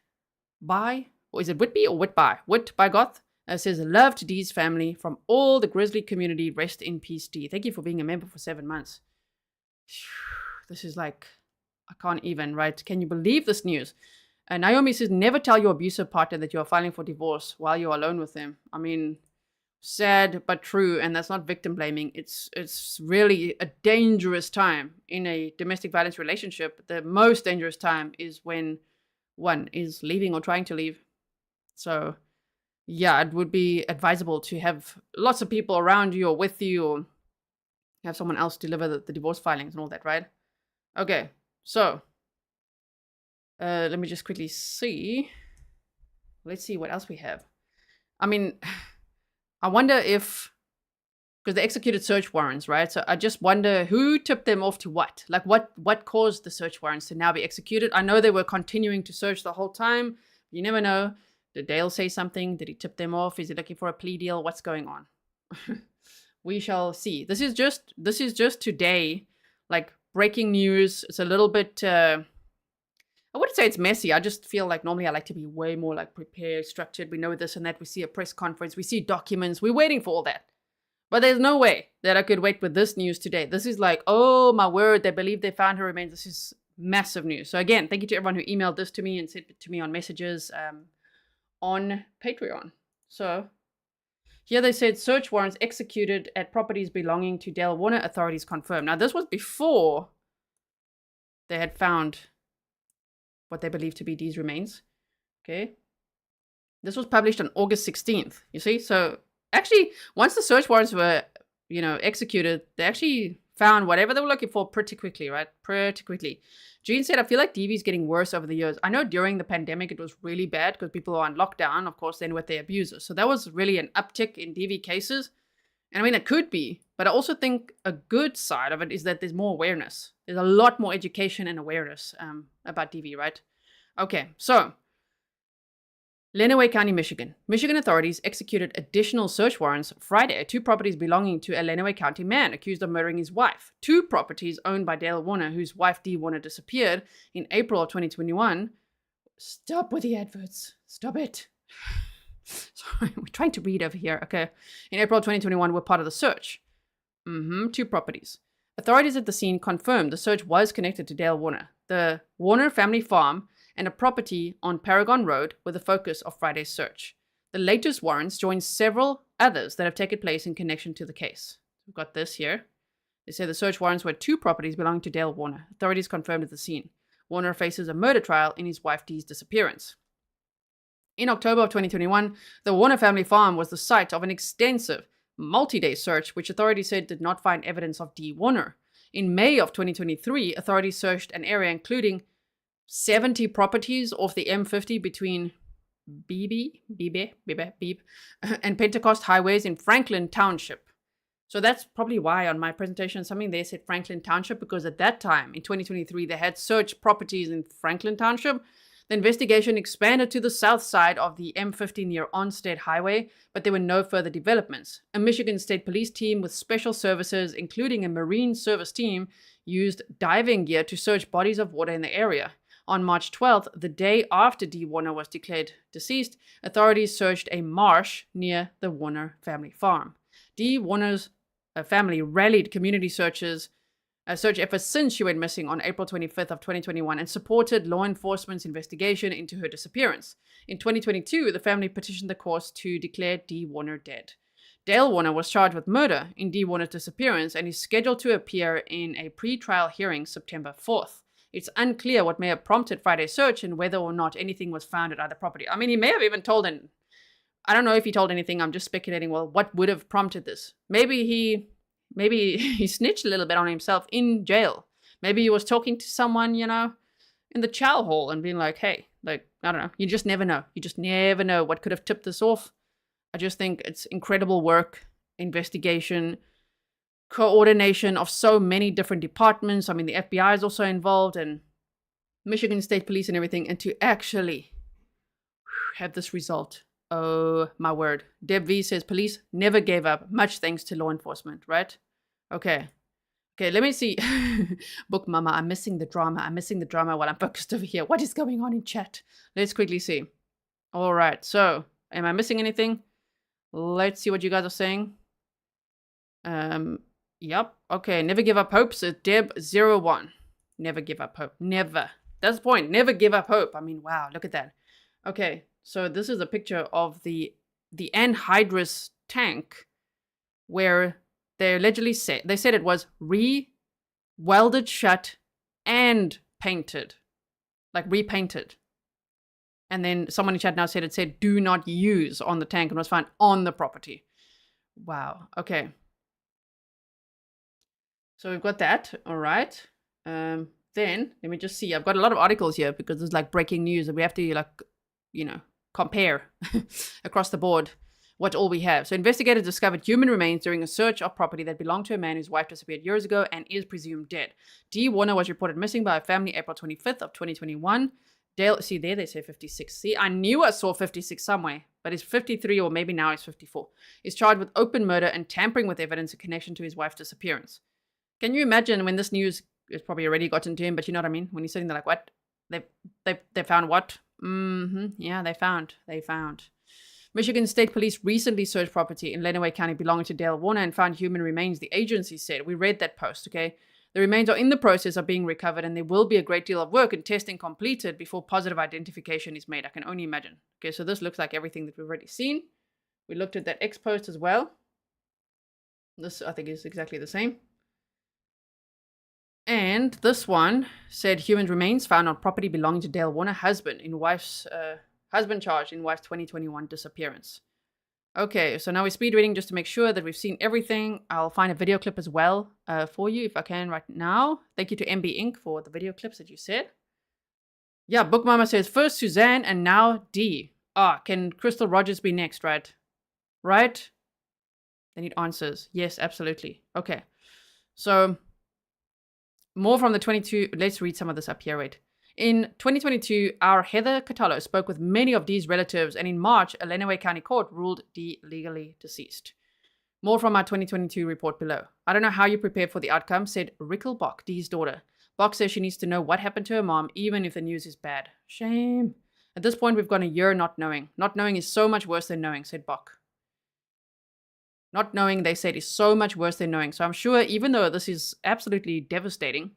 by Goth says love to Dee's family from all the Grizzly community. Rest in peace, Dee. Thank you for being a member for 7 months. This is like, I can't even, right? Can you believe this news? Naomi says, never tell your abusive partner that you are filing for divorce while you're alone with them. I mean, sad but true, and that's not victim blaming. It's really a dangerous time in a domestic violence relationship. The most dangerous time is when one is leaving or trying to leave. So yeah, it would be advisable to have lots of people around you or with you, or have someone else deliver the divorce filings and all that, right? Okay, so let me just quickly see. Let's see what else we have. I mean, I wonder if, because they executed search warrants, right? So I just wonder who tipped them off to what? Like what caused the search warrants to now be executed? I know they were continuing to search the whole time. You never know. Did Dale say something? Did he tip them off? Is he looking for a plea deal? What's going on? We shall see. This is just today, like breaking news. It's a little bit I wouldn't say it's messy. I just feel like normally I like to be way more like prepared, structured. We know this and that. We see a press conference. We see documents. We're waiting for all that. But there's no way that I could wait with this news today. This is like, oh my word, they believe they found her remains. This is massive news. So again, thank you to everyone who emailed this to me and sent it to me on messages on Patreon. So here they said search warrants executed at properties belonging to Dale Warner, authorities confirmed. Now this was before they had found what they believe to be Dee's remains. Okay. This was published on August 16th. You see? So actually, once the search warrants were, executed, they actually found whatever they were looking for pretty quickly, right? Pretty quickly. Jean said, I feel like DV's getting worse over the years. I know during the pandemic, it was really bad because people were on lockdown, of course, then with their abusers. So that was really an uptick in DV cases. And I mean, it could be, but I also think a good side of it is that there's more awareness. There's a lot more education and awareness about DV, right? Okay, so Lenawee County, Michigan. Michigan authorities executed additional search warrants Friday at 2 properties belonging to a Lenawee County man accused of murdering his wife. 2 properties owned by Dale Warner, whose wife Dee Warner disappeared in April of 2021. Stop with the adverts. Stop it. Sorry, we're trying to read over here. Okay. In April 2021, were part of the search. 2 properties. Authorities at the scene confirmed the search was connected to Dale Warner, the Warner family farm, and a property on Paragon Road were the focus of Friday's search. The latest warrants join several others that have taken place in connection to the case. We've got this here. They say the search warrants were 2 properties belonging to Dale Warner. Authorities confirmed at the scene. Warner faces a murder trial in his wife Dee's disappearance. In October of 2021, the Warner family farm was the site of an extensive, multi-day search, which authorities said did not find evidence of Dee Warner. In May of 2023, authorities searched an area including 70 properties off the M50 between Beebe and Pentecost highways in Franklin Township. So that's probably why on my presentation something there said Franklin Township, because at that time in 2023 they had searched properties in Franklin Township. The investigation expanded to the south side of the M50 near Onsted Highway, but there were no further developments. A Michigan State Police team with special services, including a Marine Service team, used diving gear to search bodies of water in the area. On March 12th, the day after Dee Warner was declared deceased, authorities searched a marsh near the Warner family farm. Dee Warner's family rallied community search efforts since she went missing on April 25th of 2021 and supported law enforcement's investigation into her disappearance. In 2022, the family petitioned the courts to declare Dee Warner dead. Dale Warner was charged with murder in Dee Warner's disappearance and is scheduled to appear in a pre-trial hearing September 4th. It's unclear what may have prompted Friday's search and whether or not anything was found at either property. I mean, he may have even told, and I don't know if he told anything. I'm just speculating. Well, what would have prompted this? Maybe he snitched a little bit on himself in jail. Maybe he was talking to someone, in the chow hall and being like, hey, I don't know. You just never know. You just never know what could have tipped this off. I just think it's incredible work, investigation, coordination of so many different departments. I mean, the FBI is also involved and Michigan State Police and everything. And to actually have this result. Oh, my word. Deb V says police never gave up. Much thanks to law enforcement, right? Okay, let me see. Book Mama, I'm missing the drama while I'm focused over here. What is going on in chat? Let's quickly see. All right, so am I missing anything? Let's see what you guys are saying. Yep. Okay, never give up hope, says Deb01. Never give up hope. Never. That's the point. Never give up hope. I mean, wow, look at that. Okay, so this is a picture of the anhydrous tank where they allegedly said it was re-welded shut and painted. Like repainted. And then someone in chat now said it said do not use on the tank and was found on the property. Wow. Okay. So we've got that. All right. Then let me just see. I've got a lot of articles here because there's like breaking news and we have to like, you know, compare across the board what all we have. So investigators discovered human remains during a search of property that belonged to a man whose wife disappeared years ago and is presumed dead. Dee Warner was reported missing by a family April 25th of 2021. Dale, see there, they say 56. See, I knew I saw 56 somewhere, but it's 53 or maybe now it's 54. He's charged with open murder and tampering with evidence in connection to his wife's disappearance. Can you imagine when this news is probably already gotten to him, but you know what I mean? When he's sitting there like, what? They found what? Yeah, they found. Michigan State Police recently searched property in Lenawee County belonging to Dale Warner and found human remains, the agency said. We read that post, okay? The remains are in the process of being recovered and there will be a great deal of work and testing completed before positive identification is made. I can only imagine. Okay, so this looks like everything that we've already seen. We looked at that X post as well. This, I think, is exactly the same. And this one said human remains found on property belonging to Dale Warner, husband charged in wife's 2021 disappearance. Okay, so now we're speed reading just to make sure that we've seen everything. I'll find a video clip as well for you if I can right now. Thank you to MB Inc. for the video clips that you said. Yeah, Book Mama says first Suzanne and now Dee. Can Crystal Rogers be next, right? Right? They need answers. Yes, absolutely. Okay, so more from the 22. Let's read some of this up here. Wait. In 2022, our Heather Catallo spoke with many of Dee's relatives, and in March, a Lenawee County court ruled Dee legally deceased. More from our 2022 report below. I don't know how you prepared for the outcome, said Rickle Bock, Dee's daughter. Bock says she needs to know what happened to her mom, even if the news is bad. Shame. At this point, we've gone a year not knowing. Not knowing is so much worse than knowing, said Bock. Not knowing, they said, is so much worse than knowing. So I'm sure, even though this is absolutely devastating,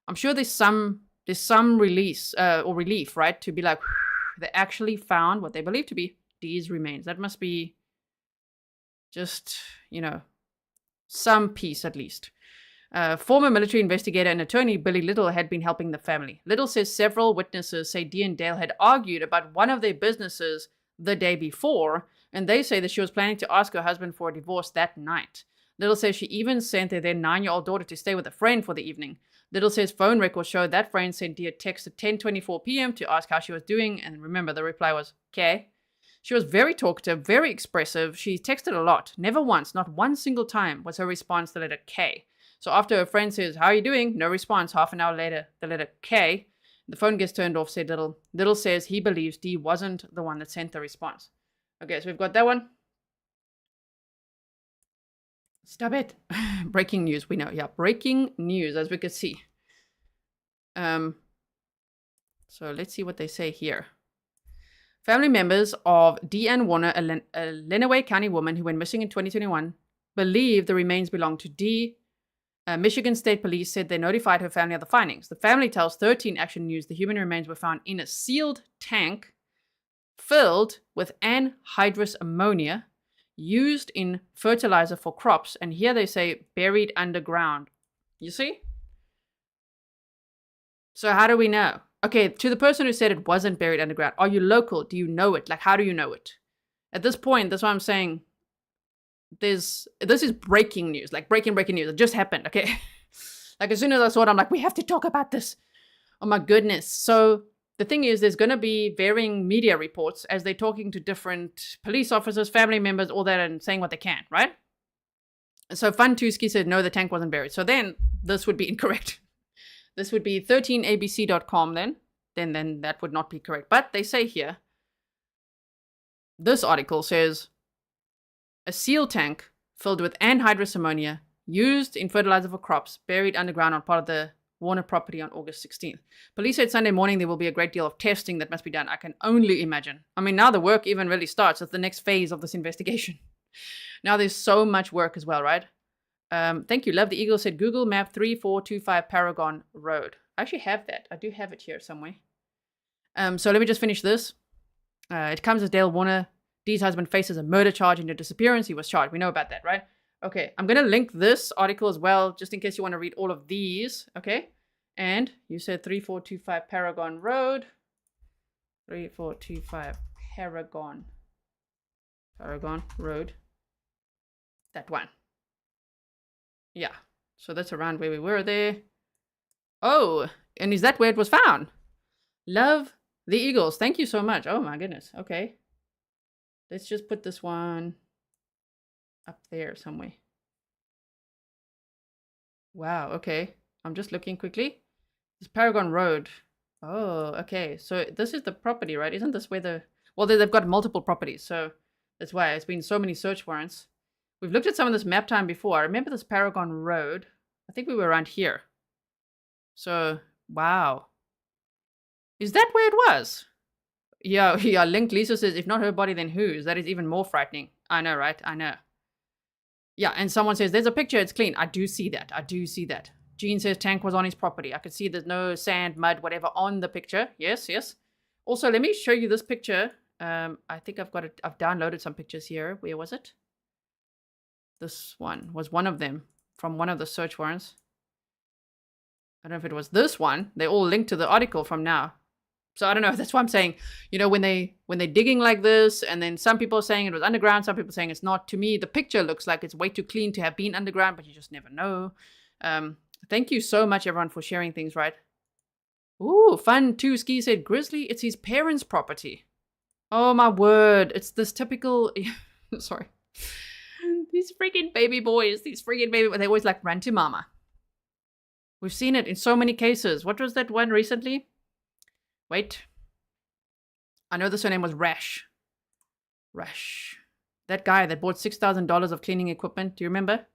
I'm sure there's some release or relief, right? To be like, they actually found what they believe to be Dee's remains. That must be just, you know, some peace at least. Former military investigator and attorney Billy Little had been helping the family. Little says several witnesses say Dee and Dale had argued about one of their businesses the day before, and they say that she was planning to ask her husband for a divorce that night. Little says she even sent their then 9-year-old daughter to stay with a friend for the evening. Little says phone records show that friend sent Dee a text at 10:24 p.m. to ask how she was doing, and remember, the reply was, "Okay." She was very talkative, very expressive. She texted a lot. Never once, not one single time, was her response the letter K. So after her friend says, "How are you doing?" No response. Half an hour later, the letter K. The phone gets turned off, said Little. Little says he believes Dee wasn't the one that sent the response. Okay, so we've got that one. Stop it. Breaking news, we know. Yeah, breaking news, as we could see. So let's see what they say here. Family members of Dee Ann Warner, a Lenawee County woman who went missing in 2021, believe the remains belong to Dee. Michigan State Police said they notified her family of the findings. The family tells 13 Action News the human remains were found in a sealed tank filled with anhydrous ammonia used in fertilizer for crops, and here they say buried underground. You see? So how do we know? Okay, to the person who said it wasn't buried underground, are you local? Do you know it? Like, how do you know it? At this point, that's why I'm saying this is breaking news, like breaking news. It just happened, okay? Like, as soon as I saw it, I'm like, we have to talk about this. Oh my goodness. So the thing is, there's going to be varying media reports as they're talking to different police officers, family members, all that, and saying what they can, right? So Fun Tuski said, no, the tank wasn't buried. So then this would be incorrect. This would be 13abc.com then that would not be correct. But they say here, this article says, a seal tank filled with anhydrous ammonia used in fertilizer for crops buried underground on part of the Warner property on August 16th. Police said Sunday morning there will be a great deal of testing that must be done. I can only imagine. I mean, now the work even really starts. It's the next phase of this investigation. Now there's so much work as well, right? Thank you. Love the Eagle said Google Map 3425 Paragon Road. I actually have that. I do have it here somewhere. So let me just finish this. It comes as Dale Warner. Dee's husband faces a murder charge in her disappearance. He was charged. We know about that, right? Okay, I'm going to link this article as well, just in case you want to read all of these, okay? And you said 3425 Paragon Road. 3425 Paragon Road. That one. Yeah. So that's around where we were there. Oh, and is that where it was found? Love the Eagles. Thank you so much. Oh my goodness. Okay. Let's just put this one up there somewhere. Wow. Okay. I'm just looking quickly. This Paragon Road. Oh, okay. So this is the property, right? Isn't this where the... Well, they've got multiple properties, so that's why it's been so many search warrants. We've looked at some of this map time before. I remember this Paragon Road. I think we were around here. So, wow. Is that where it was? Yeah, Link Lisa says, if not her body, then whose? That is even more frightening. I know, right? I know. Yeah, and someone says, there's a picture, it's clean. I do see that. I do see that. Gene says tank was on his property. I could see there's no sand, mud, whatever on the picture. Yes, yes. Also, let me show you this picture. I think I've downloaded some pictures here. Where was it? This one was one of them from one of the search warrants. I don't know if it was this one. They all linked to the article from now. So I don't know. That's why I'm saying, you know, when they're digging like this, and then some people are saying it was underground, some people are saying it's not. To me, the picture looks like it's way too clean to have been underground, but you just never know. Thank you so much, everyone, for sharing things, right? Ooh, Fun 2 Ski said, Grizzly, it's his parents' property. Oh, my word. It's this typical... Sorry. These freaking baby boys. They always like run to mama. We've seen it in so many cases. What was that one recently? Wait. I know the surname was Rash. That guy that bought $6,000 of cleaning equipment. Do you remember?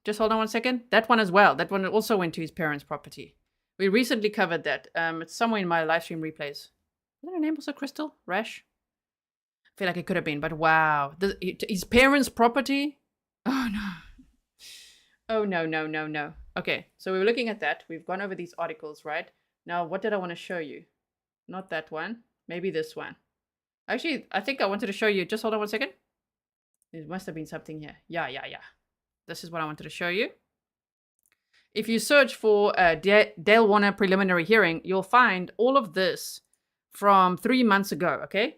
Just hold on one second. That one as well. That one also went to his parents' property. We recently covered that. It's somewhere in my live stream replays. Was her name also Crystal? Rash? I feel like it could have been, but wow. His parents' property? Oh, no. Oh, no. Okay, so we were looking at that. We've gone over these articles, right? Now, what did I want to show you? Not that one. Maybe this one. Actually, I think I wanted to show you. Just hold on one second. There must have been something here. Yeah. This is what I wanted to show you. If you search for Dale Warner preliminary hearing, you'll find all of this from 3 months ago, okay?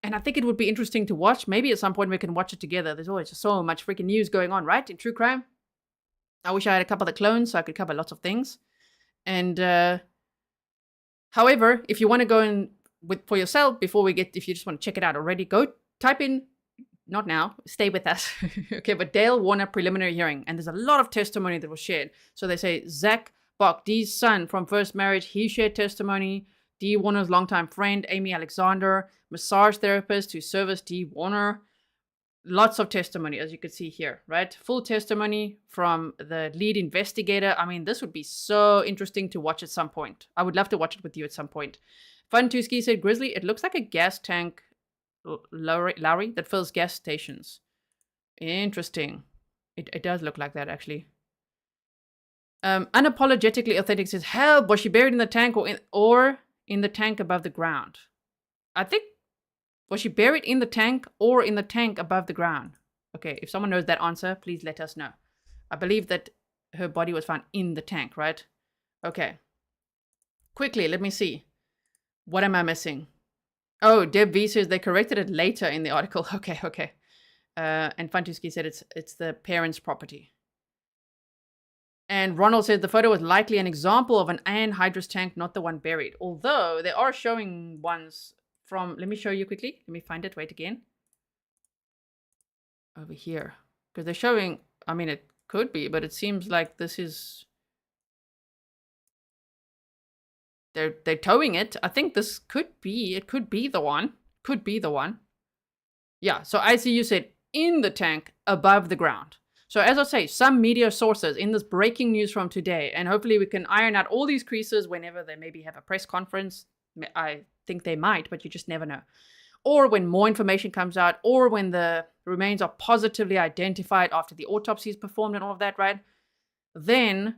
And I think it would be interesting to watch. Maybe at some point we can watch it together. There's always just so much freaking news going on, right? In true crime. I wish I had a couple of the clones so I could cover lots of things. And however, if you want to go in for yourself if you just want to check it out already, go type in, not now, stay with us. Okay, but Dale Warner preliminary hearing. And there's a lot of testimony that was shared. So they say Zach Bach, Dee's son from first marriage, he shared testimony. Dee Warner's longtime friend, Amy Alexander, massage therapist who serviced Dee Warner. Lots of testimony, as you can see here, right? Full testimony from the lead investigator. I mean, this would be so interesting to watch at some point. I would love to watch it with you at some point. Fun Tuski said, Grizzly, it looks like a gas tank Lowry that fills gas stations. Interesting. It does look like that, actually. Unapologetically authentic says, help, was she buried in the tank or in the tank above the ground? I think, was she buried in the tank or in the tank above the ground? Okay, if someone knows that answer, please let us know. I believe that her body was found in the tank, right? Okay. Quickly, let me see. What am I missing? Oh, Deb V says they corrected it later in the article. Okay. And Fantuski said it's the parents' property. And Ronald said the photo was likely an example of an anhydrous tank, not the one buried. Although they are showing ones from, let me show you quickly. Let me find it. Wait again. Over here. Because they're showing, I mean, it could be, but it seems like this is, they're towing it. I think this could be, it could be the one. Could be the one. Yeah, so ICU said in the tank above the ground. So as I say, some media sources in this breaking news from today, and hopefully we can iron out all these creases whenever they maybe have a press conference. I think they might, but you just never know. Or when more information comes out, or when the remains are positively identified after the autopsy is performed and all of that, right? Then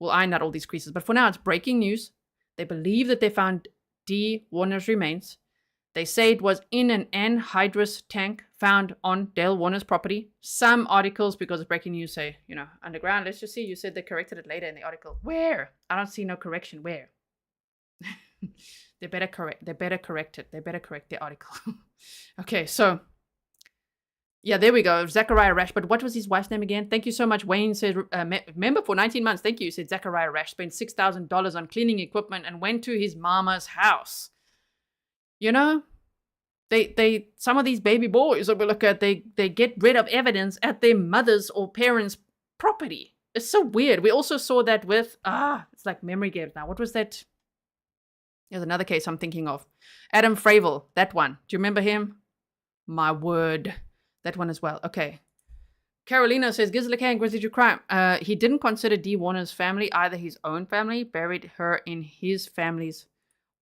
we'll iron out all these creases. But for now, it's breaking news. They believe that they found Dee Warner's remains. They say it was in an anhydrous tank found on Dale Warner's property. Some articles, because it's breaking news, say, you know, underground. Let's just see. You said they corrected it later in the article. Where? I don't see no correction. Where? They better correct it. They better correct the article. Okay, so yeah, there we go. Zachariah Rash. But what was his wife's name again? Thank you so much. Wayne said, member for 19 months. Thank you. Said Zachariah Rash spent $6,000 on cleaning equipment and went to his mama's house. You know, they some of these baby boys that we look at, they get rid of evidence at their mother's or parents' property. It's so weird. We also saw that with, it's like memory games now. What was that? There's another case I'm thinking of. Adam Fravel, that one. Do you remember him? My word. That one as well. Okay. Carolina says, Grizzly K and Grizzly to crime. He didn't consider Dee Warner's family, either his own family, buried her in his family's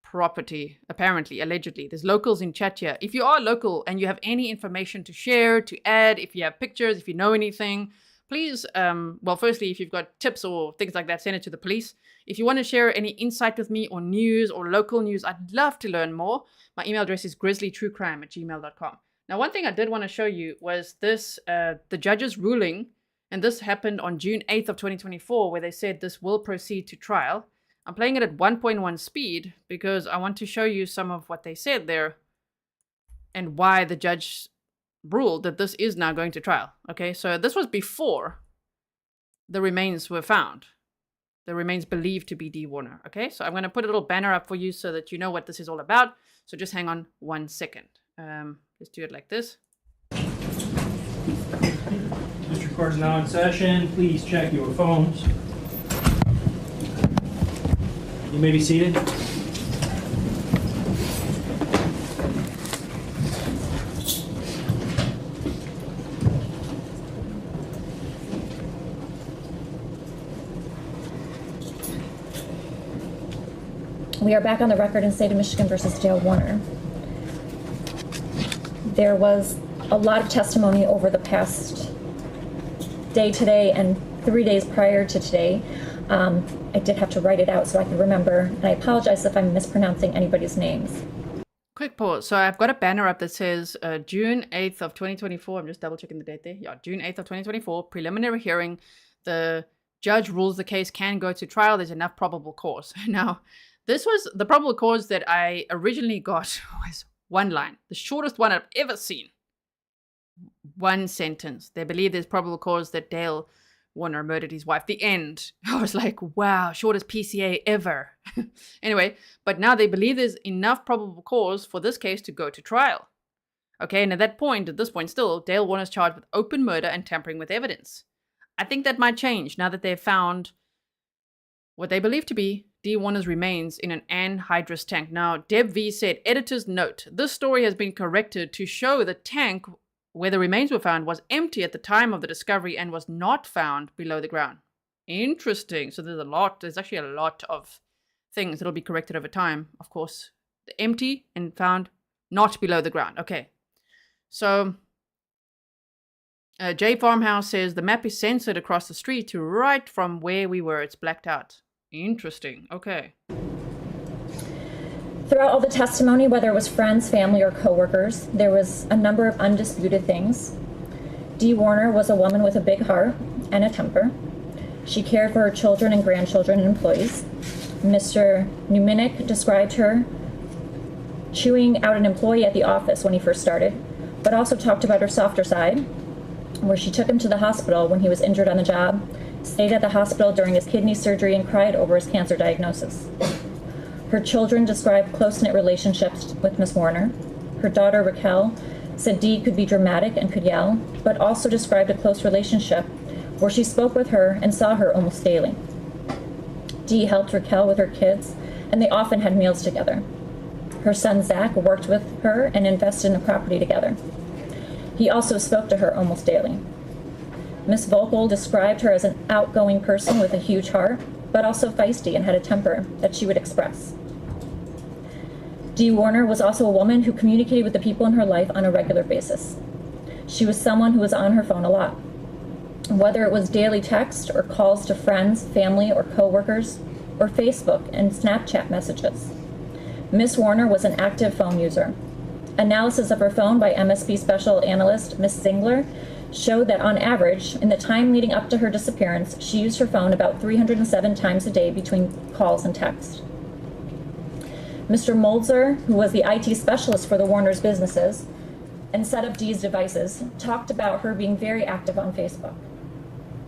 property, apparently, allegedly. There's locals in chat here. If you are local and you have any information to share, to add, if you have pictures, if you know anything, please, well, firstly, if you've got tips or things like that, send it to the police. If you want to share any insight with me or news or local news, I'd love to learn more. My email address is grizzlytruecrime@gmail.com. Now, one thing I did want to show you was this, the judge's ruling, and this happened on June 8th of 2024, where they said this will proceed to trial. I'm playing it at 1.1 speed because I want to show you some of what they said there and why the judge ruled that this is now going to trial. Okay, so this was before the remains were found. The remains believed to be Dee Warner. Okay, so I'm going to put a little banner up for you so that you know what this is all about. So just hang on 1 second. Let's do it like this. District Court is now in session. Please check your phones. You may be seated. We are back on the record in State of Michigan versus Dale Warner. There was a lot of testimony over the past day today and 3 days prior to today. I did have to write it out so I could remember, and I apologize if I'm mispronouncing anybody's names. Quick pause. So I've got a banner up that says June 8th of 2024. I'm just double checking the date there. Yeah, June 8th of 2024, preliminary hearing. The judge rules the case can go to trial. There's enough probable cause. Now, this was the probable cause that I originally got was one line, the shortest one I've ever seen. One sentence. They believe there's probable cause that Dale Warner murdered his wife. The end. I was like, wow, shortest PCA ever. Anyway, but now they believe there's enough probable cause for this case to go to trial. Okay, and at this point still, Dale Warner's charged with open murder and tampering with evidence. I think that might change now that they've found what they believe to be Dee Warner's remains in an anhydrous tank. Now, Deb V said, editor's note, this story has been corrected to show the tank where the remains were found was empty at the time of the discovery and was not found below the ground. Interesting. So there's actually a lot of things that'll be corrected over time. Of course, empty and found not below the ground. Okay. So J Farmhouse says the map is censored across the street to right from where we were. It's blacked out. Interesting. Okay. Throughout all the testimony, whether it was friends, family, or coworkers, there was a number of undisputed things. Dee Warner was a woman with a big heart and a temper. She cared for her children and grandchildren and employees. Mr. Numinick described her chewing out an employee at the office when he first started, but also talked about her softer side, where she took him to the hospital when he was injured on the job, stayed at the hospital during his kidney surgery, and cried over his cancer diagnosis. Her children described close-knit relationships with Miss Warner. Her daughter, Raquel, said Dee could be dramatic and could yell, but also described a close relationship where she spoke with her and saw her almost daily. Dee helped Raquel with her kids, and they often had meals together. Her son, Zach, worked with her and invested in the property together. He also spoke to her almost daily. Miss Volkel described her as an outgoing person with a huge heart, but also feisty and had a temper that she would express. Dee Warner was also a woman who communicated with the people in her life on a regular basis. She was someone who was on her phone a lot, whether it was daily text or calls to friends, family, or coworkers, or Facebook and Snapchat messages. Miss Warner was an active phone user. Analysis of her phone by MSP special analyst Miss Zingler showed that on average, in the time leading up to her disappearance, she used her phone about 307 times a day between calls and text. Mr. Molzer, who was the IT specialist for the Warner's businesses and set up Dee's devices, talked about her being very active on Facebook.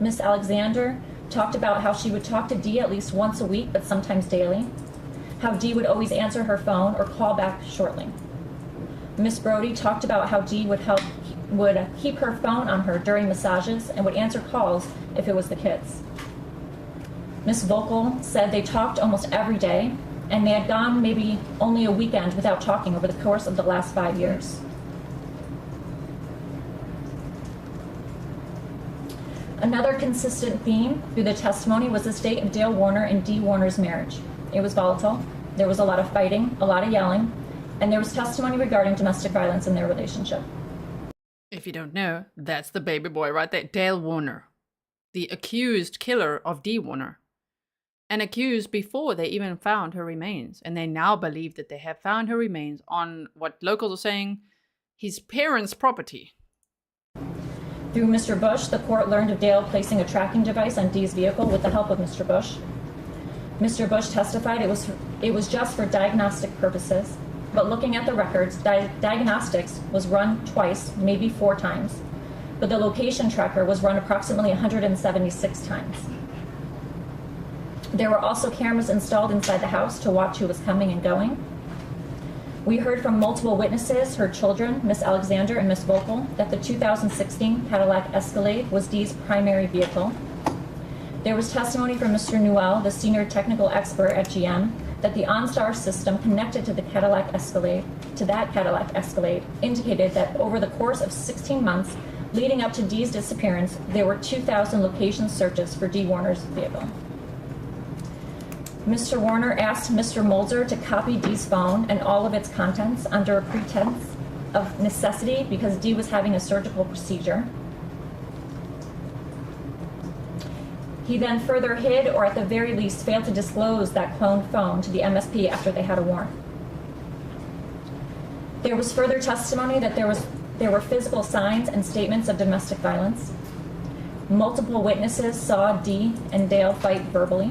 Miss Alexander talked about how she would talk to Dee at least once a week, but sometimes daily, how Dee would always answer her phone or call back shortly. Miss Brody talked about how Dee would keep her phone on her during massages and would answer calls if it was the kids. Miss Vocal said they talked almost every day, and they had gone maybe only a weekend without talking over the course of the last 5 years. Another consistent theme through the testimony was the state of Dale Warner and Dee Warner's marriage. It was volatile, there was a lot of fighting, a lot of yelling, and there was testimony regarding domestic violence in their relationship. If you don't know, that's the baby boy right there, Dale Warner, the accused killer of Dee Warner. And accused before they even found her remains. And they now believe that they have found her remains on what locals are saying, his parents' property. Through Mr. Bush, the court learned of Dale placing a tracking device on Dee's vehicle with the help of Mr. Bush. Mr. Bush testified it was just for diagnostic purposes, but looking at the records, diagnostics was run twice, maybe 4 times, but the location tracker was run approximately 176 times. There were also cameras installed inside the house to watch who was coming and going. We heard from multiple witnesses, her children, Miss Alexander and Miss Vocal, that the 2016 Cadillac Escalade was Dee's primary vehicle. There was testimony from Mr. Newell, the senior technical expert at GM, that the OnStar system connected to that Cadillac Escalade, indicated that over the course of 16 months leading up to Dee's disappearance, there were 2,000 location searches for Dee Warner's vehicle. Mr. Warner asked Mr. Molzer to copy Dee's phone and all of its contents under a pretense of necessity because Dee was having a surgical procedure. He then further hid, or at the very least failed to disclose, that cloned phone to the MSP after they had a warrant. There was further testimony that there were physical signs and statements of domestic violence. Multiple witnesses saw Dee and Dale fight verbally.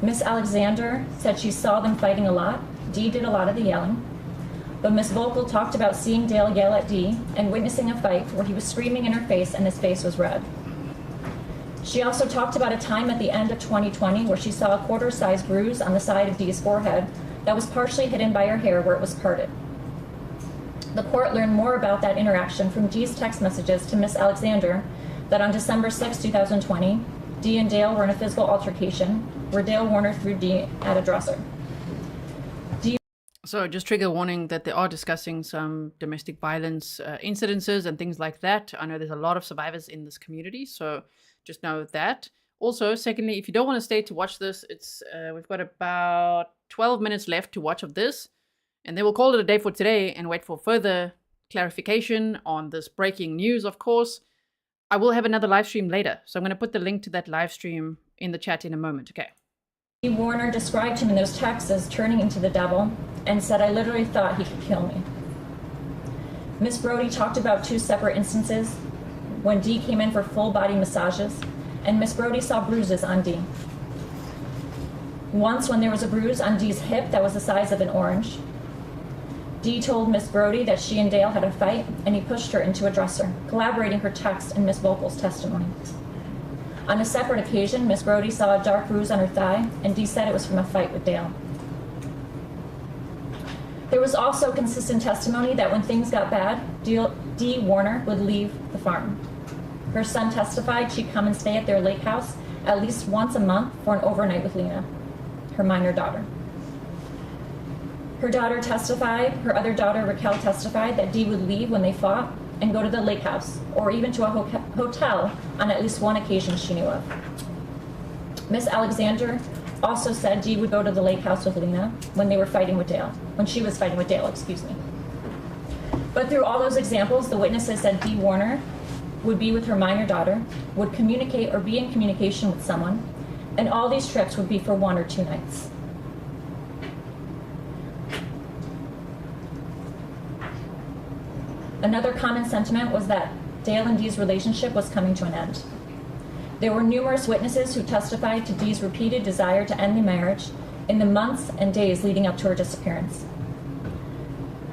Miss Alexander said she saw them fighting a lot. Dee did a lot of the yelling. But Miss Vocal talked about seeing Dale yell at Dee and witnessing a fight where he was screaming in her face and his face was red. She also talked about a time at the end of 2020 where she saw a quarter-sized bruise on the side of Dee's forehead that was partially hidden by her hair where it was parted. The court learned more about that interaction from Dee's text messages to Miss Alexander that on December 6, 2020, Dee and Dale were in a physical altercation where Dale Warner threw Dee at a dresser. So just trigger warning that they are discussing some domestic violence incidences and things like that. I know there's a lot of survivors in this community, so just know that. Also, secondly, if you don't want to stay to watch this, it's we've got about 12 minutes left to watch of this, and then we'll call it a day for today and wait for further clarification on this breaking news, of course. I will have another live stream later, so I'm going to put the link to that live stream in the chat in a moment, okay? Dee Warner described him in those texts as turning into the devil and said, "I literally thought he could kill me." Miss Brody talked about 2 separate instances when Dee came in for full body massages, and Miss Brody saw bruises on Dee. Once when there was a bruise on Dee's hip that was the size of an orange. Dee told Miss Brody that she and Dale had a fight, and he pushed her into a dresser, corroborating her text and Miss Vocal's testimony. On a separate occasion, Miss Brody saw a dark bruise on her thigh, and Dee said it was from a fight with Dale. There was also consistent testimony that when things got bad, Dee Warner would leave the farm. Her son testified she'd come and stay at their lake house at least once a month for an overnight with Lena, her minor daughter. Her other daughter Raquel testified that Dee would leave when they fought and go to the lake house, or even to a hotel on at least one occasion she knew of. Miss Alexander also said Dee would go to the lake house with Lena when she was fighting with Dale, excuse me. But through all those examples, the witnesses said Dee Warner would be with her minor daughter, would communicate or be in communication with someone, and all these trips would be for 1 or 2 nights. Another common sentiment was that Dale and Dee's relationship was coming to an end. There were numerous witnesses who testified to Dee's repeated desire to end the marriage in the months and days leading up to her disappearance.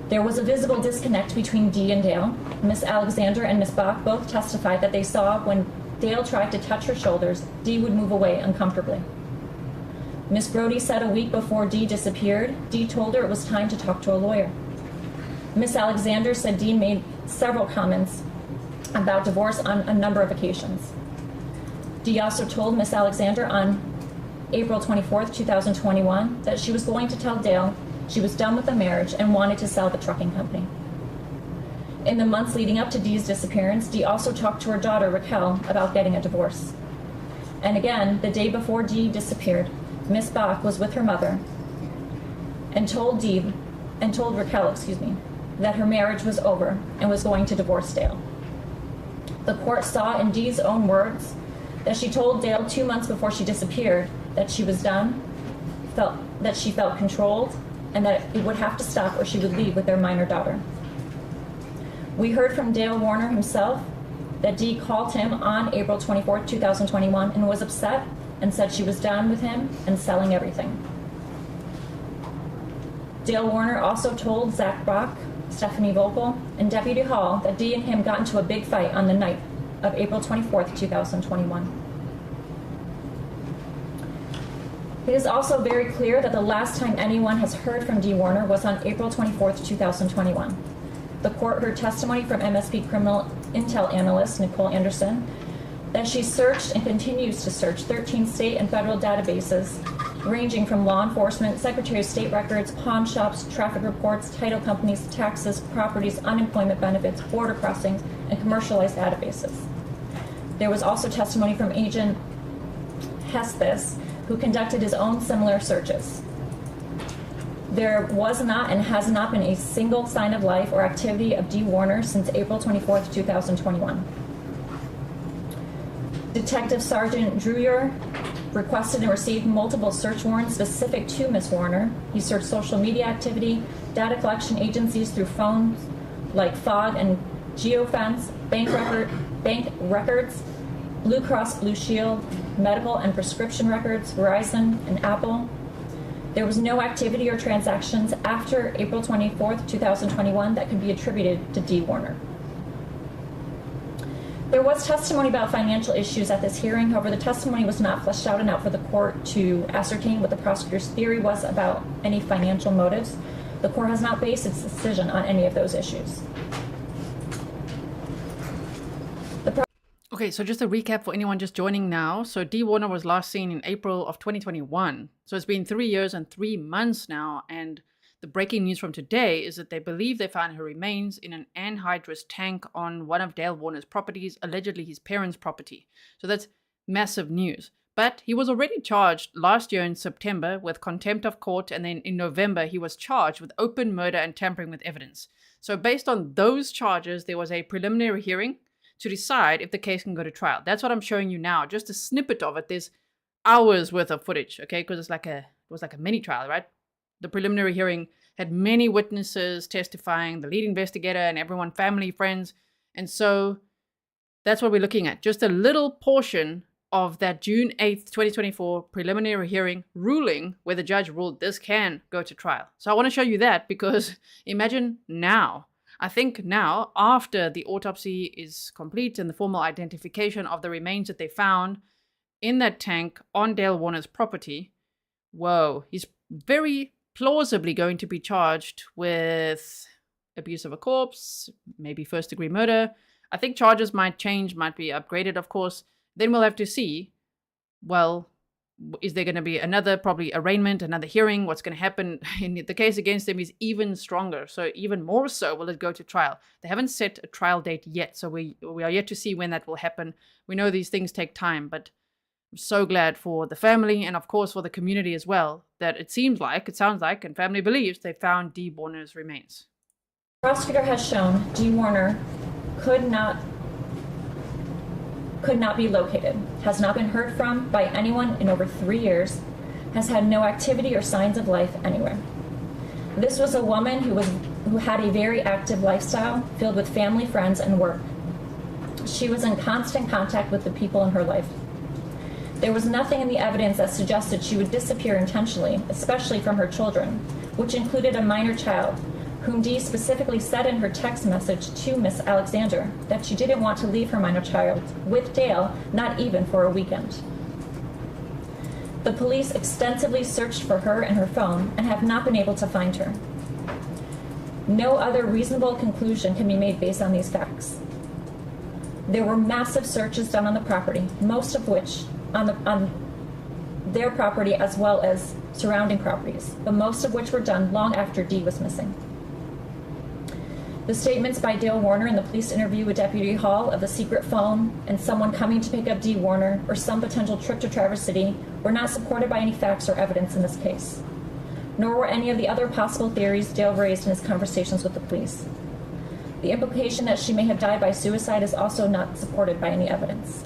There was a visible disconnect between Dee and Dale. Miss Alexander and Miss Bach both testified that they saw when Dale tried to touch her shoulders, Dee would move away uncomfortably. Miss Brody said a week before Dee disappeared, Dee told her it was time to talk to a lawyer. Miss Alexander said Dee made several comments about divorce on a number of occasions. Dee also told Miss Alexander on April 24th, 2021, that she was going to tell Dale she was done with the marriage and wanted to sell the trucking company. In the months leading up to Dee's disappearance, Dee also talked to her daughter, Raquel, about getting a divorce. And again, the day before Dee disappeared, Miss Bach was with her mother and told Raquel, that her marriage was over and was going to divorce Dale. The court saw in Dee's own words that she told Dale 2 months before she disappeared that she was done, that she felt controlled, and that it would have to stop or she would leave with their minor daughter. We heard from Dale Warner himself that Dee called him on April 24, 2021, and was upset and said she was done with him and selling everything. Dale Warner also told Zach Brock, Stephanie Vogel, and Deputy Hall that Dee and him got into a big fight on the night of April 24, 2021. It is also very clear that the last time anyone has heard from Dee Warner was on April 24, 2021. The court heard testimony from MSP criminal intel analyst Nicole Anderson that she searched and continues to search 13 state and federal databases ranging from law enforcement, Secretary of State records, pawn shops, traffic reports, title companies, taxes, properties, unemployment benefits, border crossings, and commercialized databases. There was also testimony from Agent Hespis, who conducted his own similar searches. There was not and has not been a single sign of life or activity of Dee Warner since April 24th, 2021. Detective Sergeant Dreyer requested and received multiple search warrants specific to Ms. Warner. He searched social media activity, data collection agencies through phones like FOG and Geofence, bank records, Blue Cross Blue Shield, medical and prescription records, Verizon, and Apple. There was no activity or transactions after April 24th, 2021 that could be attributed to Dee Warner. There was testimony about financial issues at this hearing. However, the testimony was not fleshed out enough for the court to ascertain what the prosecutor's theory was about any financial motives. The court has not based its decision on any of those issues. Okay, so just a recap for anyone just joining now. So Dee Warner was last seen in April of 2021. So it's been 3 years and 3 months now. And the breaking news from today is that they believe they found her remains in an anhydrous tank on one of Dale Warner's properties, allegedly his parents' property. So that's massive news. But he was already charged last year in September with contempt of court. And then in November, he was charged with open murder and tampering with evidence. So based on those charges, there was a preliminary hearing to decide if the case can go to trial. That's what I'm showing you now. Just a snippet of it. There's hours worth of footage, okay? Because it was like a mini trial, right? The preliminary hearing had many witnesses testifying, the lead investigator and everyone, family, friends. And so that's what we're looking at. Just a little portion of that June 8th, 2024 preliminary hearing ruling where the judge ruled this can go to trial. So I want to show you that because imagine now, I think now, after the autopsy is complete and the formal identification of the remains that they found in that tank on Dale Warner's property, whoa, he's very plausibly going to be charged with abuse of a corpse, maybe first-degree murder. I think charges might change, might be upgraded, of course. Then we'll have to see, well, is there going to be another probably arraignment, another hearing? What's going to happen? In the case against him is even stronger. So even more so will it go to trial. They haven't set a trial date yet. So we are yet to see when that will happen. We know these things take time, but I'm so glad for the family and of course for the community as well that it sounds like, and family believes they found Dee Warner's remains. The prosecutor has shown Dee Warner could not be located, has not been heard from by anyone in over 3 years, has had no activity or signs of life anywhere. This was a woman who had a very active lifestyle filled with family, friends, and work. She was in constant contact with the people in her life. There was nothing in the evidence that suggested she would disappear intentionally, especially from her children, which included a minor child, whom Dee specifically said in her text message to Miss Alexander that she didn't want to leave her minor child with Dale, not even for a weekend. The police extensively searched for her and her phone and have not been able to find her. No other reasonable conclusion can be made based on these facts. There were massive searches done on the property, most of which on their property as well as surrounding properties, but most of which were done long after Dee was missing. The statements by Dale Warner in the police interview with Deputy Hall of the secret phone and someone coming to pick up Dee Warner or some potential trip to Traverse City were not supported by any facts or evidence in this case, nor were any of the other possible theories Dale raised in his conversations with the police. The implication that she may have died by suicide is also not supported by any evidence.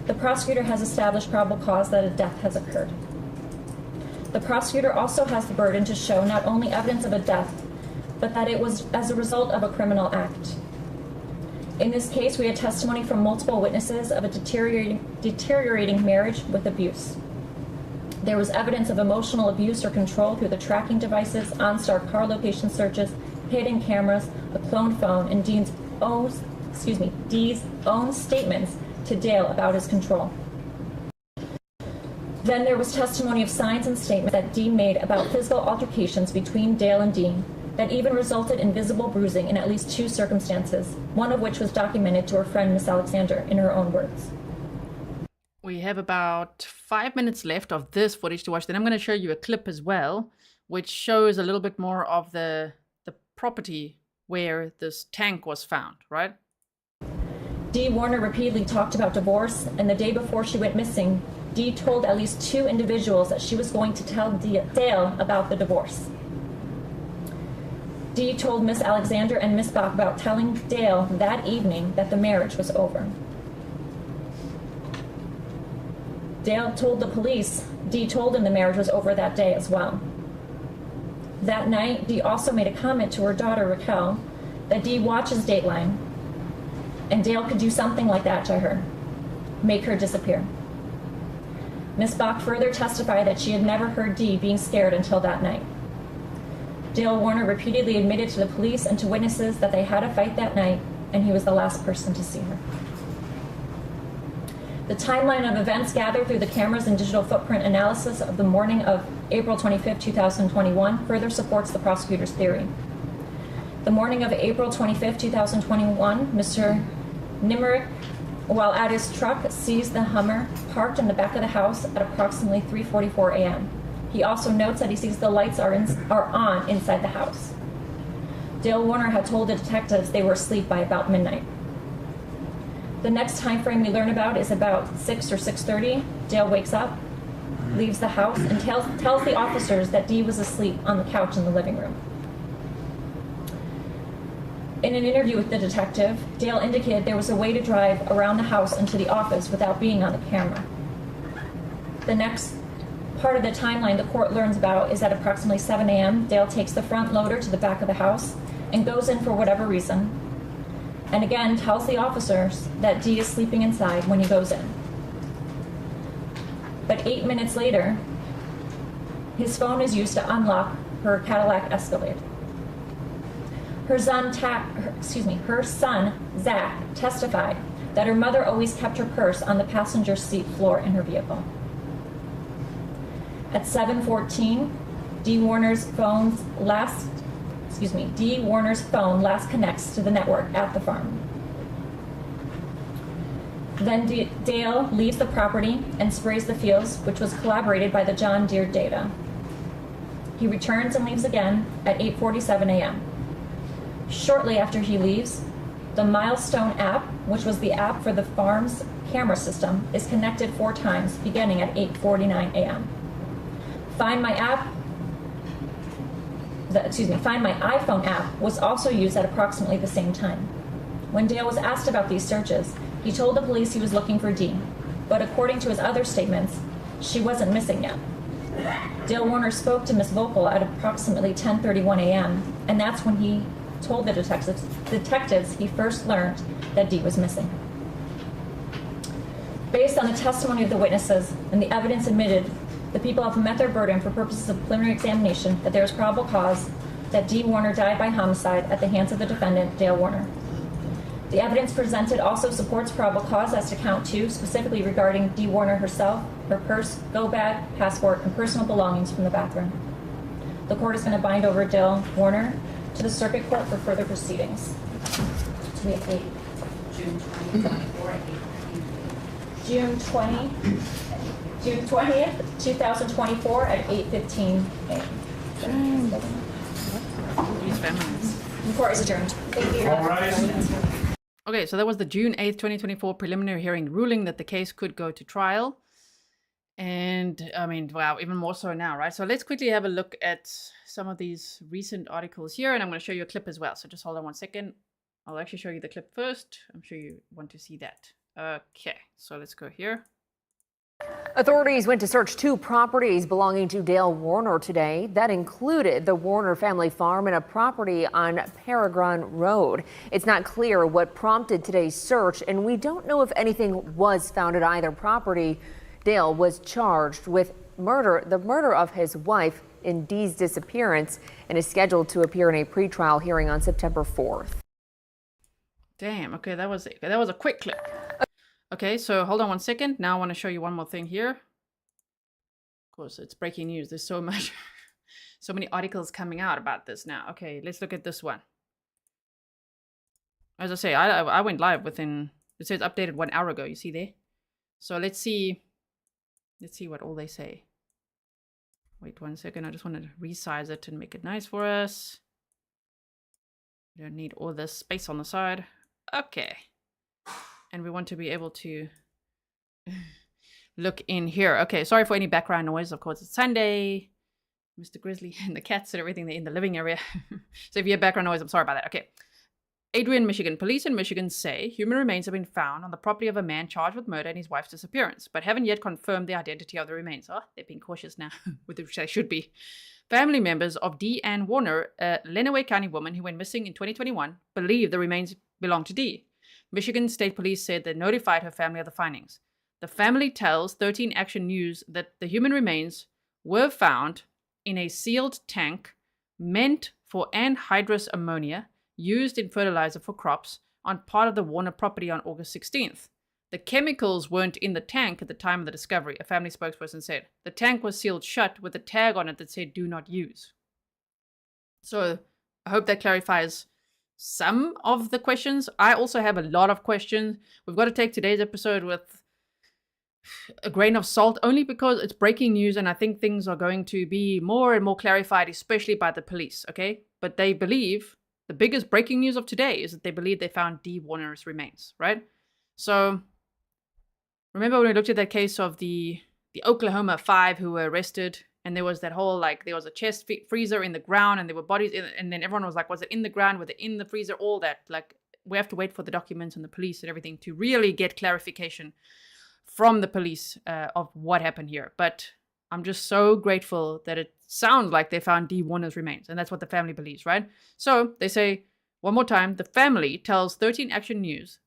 The prosecutor has established probable cause that a death has occurred. The prosecutor also has the burden to show not only evidence of a death, but that it was as a result of a criminal act. In this case, we had testimony from multiple witnesses of a deteriorating marriage with abuse. There was evidence of emotional abuse or control through the tracking devices, OnStar car location searches, hidden cameras, a cloned phone, and Dee's own statements to Dale about his control. Then there was testimony of signs and statements that Dee made about physical altercations between Dale and Dee that even resulted in visible bruising in at least 2 circumstances, one of which was documented to her friend Miss Alexander in her own words. We have about 5 minutes left of this footage to watch. Then I'm going to show you a clip as well, which shows a little bit more of the property where this tank was found, right? Dee Warner repeatedly talked about divorce, and the day before she went missing, Dee told at least 2 individuals that she was going to tell Dale about the divorce. Dee told Miss Alexander and Miss Bach about telling Dale that evening that the marriage was over. Dale told the police Dee told him the marriage was over that day as well. That night, Dee also made a comment to her daughter, Raquel, that Dee watches Dateline, and Dale could do something like that to her, make her disappear. Miss Bach further testified that she had never heard Dee being scared until that night. Dale Warner repeatedly admitted to the police and to witnesses that they had a fight that night, and he was the last person to see her. The timeline of events gathered through the cameras and digital footprint analysis of the morning of April 25, 2021 further supports the prosecutor's theory. The morning of April 25, 2021, Mr. Nimerick, while at his truck, sees the Hummer parked in the back of the house at approximately 3:44 a.m. He also notes that he sees the lights are on inside the house. Dale Warner had told the detectives they were asleep by about midnight. The next time frame we learn about is about 6 or 6:30. Dale wakes up, leaves the house, and tells the officers that Dee was asleep on the couch in the living room. In an interview with the detective, Dale indicated there was a way to drive around the house into the office without being on the camera. The next part of the timeline the court learns about is at approximately 7 a.m. Dale takes the front loader to the back of the house and goes in for whatever reason, and again tells the officers that Dee is sleeping inside when he goes in. But 8 minutes later, his phone is used to unlock her Cadillac Escalade. Her son, Zach, testified that her mother always kept her purse on the passenger seat floor in her vehicle. At 7:14, Dee Warner's phone last connects to the network at the farm. Then Dale leaves the property and sprays the fields, which was corroborated by the John Deere data. He returns and leaves again at 8:47 a.m. Shortly after he leaves, the Milestone app, which was the app for the farm's camera system, is connected 4 times, beginning at 8:49 a.m. Find My iPhone app was also used at approximately the same time. When Dale was asked about these searches, he told the police he was looking for Dee, but according to his other statements, she wasn't missing yet. Dale Warner spoke to Miss Vocal at approximately 10:31 a.m., and that's when he told the detectives he first learned that Dee was missing. Based on the testimony of the witnesses and the evidence admitted, the people have met their burden for purposes of preliminary examination that there is probable cause that Dee Warner died by homicide at the hands of the defendant, Dale Warner. The evidence presented also supports probable cause as to count 2, specifically regarding Dee Warner herself, her purse, go bag, passport, and personal belongings from the bathroom. The court is going to bind over Dale Warner to the circuit court for further proceedings. So we have June 2024 at 8:15. June 20th, 2024 at 8:15 a.m. These families. The court is adjourned. Thank you. All right. Okay, so that was the June 8th, 2024 preliminary hearing ruling that the case could go to trial. And I mean, wow, even more so now, right? So let's quickly have a look at some of these recent articles here, and I'm going to show you a clip as well. So just hold on one second. I'll actually show you the clip first. I'm sure you want to see that. Okay, so let's go here. Authorities went to search 2 properties belonging to Dale Warner today. That included the Warner family farm and a property on Peregrine Road. It's not clear what prompted today's search, and we don't know if anything was found at either property. Dale was charged with the murder of his wife in Dee's disappearance, and is scheduled to appear in a pretrial hearing on September 4th. Damn, okay, that was a quick clip. Okay, so hold on one second. Now I want to show you one more thing here. Of course, it's breaking news. There's so much, so many articles coming out about this now. Okay, let's look at this one. As I say, I went live within, it says updated 1 hour ago, you see there? So let's see what all they say. Wait 1 second, I just want to resize it and make it nice for us. We don't need all this space on the side. Okay. And we want to be able to look in here. Okay, sorry for any background noise. Of course, it's Sunday. Mr. Grizzly and the cats and everything, they're in the living area. So if you have background noise, I'm sorry about that. Okay. Adrian, Michigan. Police in Michigan say human remains have been found on the property of a man charged with murder and his wife's disappearance, but haven't yet confirmed the identity of the remains. Oh, they're being cautious now, which they should be. Family members of Dee Warner, a Lenawee County woman who went missing in 2021, believe the remains belong to Dee. Michigan State Police said they notified her family of the findings. The family tells 13 Action News that the human remains were found in a sealed tank meant for anhydrous ammonia used in fertilizer for crops on part of the Warner property on August 16th. The chemicals weren't in the tank at the time of the discovery, a family spokesperson said. The tank was sealed shut with a tag on it that said do not use. So I hope that clarifies some of the questions. I also have a lot of questions. We've got to take today's episode with a grain of salt, only because it's breaking news and I think things are going to be more and more clarified, especially by the police, okay? But they believe, the biggest breaking news of today is that they believe they found Dee Warner's remains, right? So remember when we looked at that case of the Oklahoma 5 who were arrested, and there was that whole, like, there was a chest freezer in the ground and there were bodies in it, and then everyone was like, was it in the ground, was it in the freezer, all that. Like, we have to wait for the documents and the police and everything to really get clarification from the police of what happened here. But I'm just so grateful that it sounds like they found Dee Warner's remains, and that's what the family believes, right? So they say, one more time, the family tells 13 Action News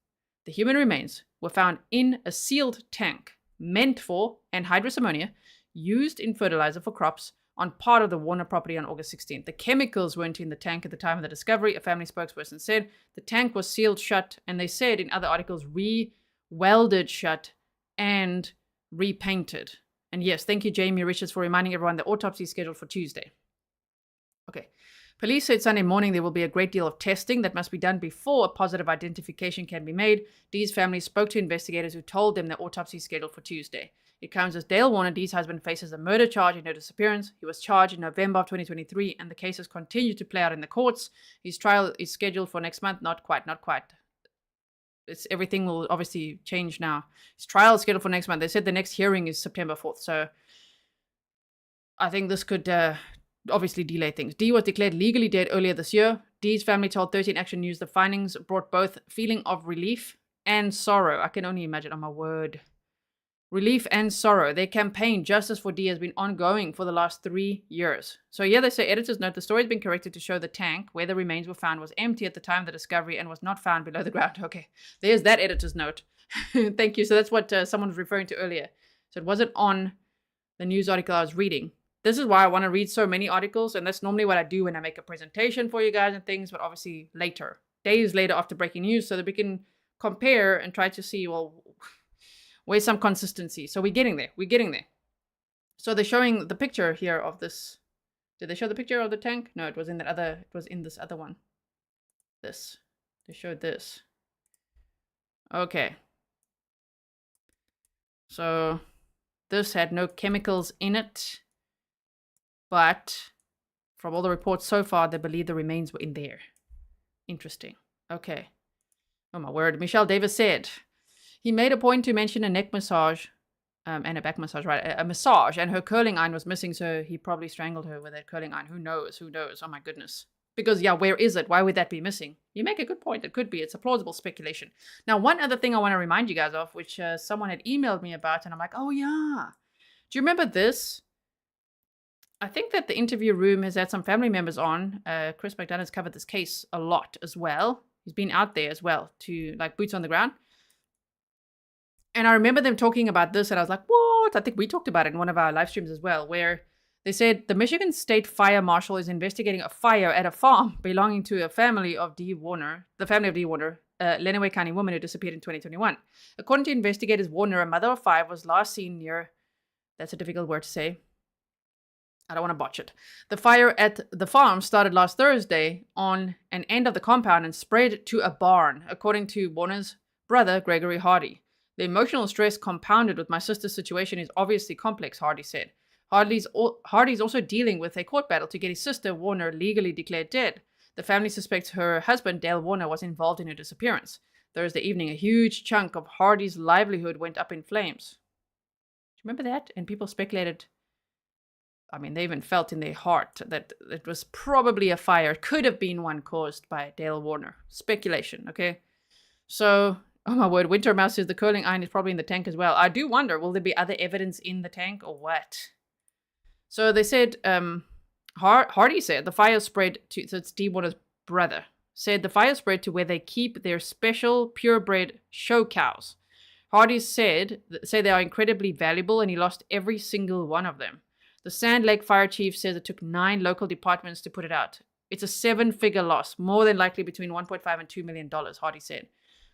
the human remains were found in a sealed tank meant for anhydrous ammonia used in fertilizer for crops on part of the Warner property on August 16th. The chemicals weren't in the tank at the time of the discovery, a family spokesperson said. The tank was sealed shut, and they said in other articles, re-welded shut and repainted. And yes, thank you, Jamie Richards, for reminding everyone the autopsy is scheduled for Tuesday. Okay. Police said Sunday morning there will be a great deal of testing that must be done before a positive identification can be made. Dee's family spoke to investigators who told them the autopsy is scheduled for Tuesday. It comes as Dale Warner, Dee's husband, faces a murder charge in her disappearance. He was charged in November of 2023, and the case has continued to play out in the courts. His trial is scheduled for next month. Not quite. Everything will obviously change now. His trial is scheduled for next month. They said the next hearing is September 4th. So I think this could obviously delay things. Dee was declared legally dead earlier this year. Dee's family told 13 Action News the findings brought both feeling of relief and sorrow. I can only imagine, oh my word. Relief and sorrow. Their campaign, Justice for Dee, has been ongoing for the last 3 years. So yeah, they say editors note the story has been corrected to show the tank where the remains were found was empty at the time of the discovery and was not found below the ground. Okay, there's that editor's note. Thank you. So that's what someone was referring to earlier. So it wasn't on the news article I was reading. This is why I want to read so many articles, and that's normally what I do when I make a presentation for you guys and things, but obviously later, days later after breaking news, so that we can compare and try to see, well, where's some consistency. So we're getting there. We're getting there. So they're showing the picture here of this. Did they show the picture of the tank? No, it was in that other, it was in this other one. This. They showed this. Okay. So this had no chemicals in it, but from all the reports so far, they believe the remains were in there. Interesting. Okay. Oh my word. Michelle Davis said, he made a point to mention a neck massage and a back massage, right? A massage, and her curling iron was missing, so he probably strangled her with that curling iron. Who knows? Who knows? Oh my goodness. Because, yeah, where is it? Why would that be missing? You make a good point. It could be. It's a plausible speculation. Now, one other thing I want to remind you guys of, which someone had emailed me about, and I'm like, oh, yeah. Do you remember this? I think that the interview room has had some family members on. Chris McDonough has covered this case a lot as well. He's been out there as well to, like, boots on the ground. And I remember them talking about this, and I was like, what? I think we talked about it in one of our live streams as well, where they said the Michigan State Fire Marshal is investigating a fire at a farm belonging to a family of Dee Warner, the family of Dee Warner, a Lenawee County woman who disappeared in 2021. According to investigators, Warner, a mother of 5, was last seen near, that's a difficult word to say, I don't want to botch it. The fire at the farm started last Thursday on an end of the compound and spread to a barn, according to Warner's brother, Gregory Hardy. The emotional stress compounded with my sister's situation is obviously complex, Hardy said. Hardy's also dealing with a court battle to get his sister, Warner, legally declared dead. The family suspects her husband, Dale Warner, was involved in her disappearance. Thursday evening, a huge chunk of Hardy's livelihood went up in flames. Do you remember that? And people speculated, I mean, they even felt in their heart that it was probably a fire. It could have been one caused by Dale Warner. Speculation, okay? So, oh my word, Winter Mouse says the curling iron is probably in the tank as well. I do wonder, will there be other evidence in the tank or what? So they said, Hardy said the fire spread to, so it's Dee Warner's brother, said the fire spread to where they keep their special purebred show cows. Hardy said they are incredibly valuable and he lost every single one of them. The Sand Lake Fire Chief says it took 9 local departments to put it out. It's a 7-figure loss, more than likely between $1.5 and $2 million, Hardy said.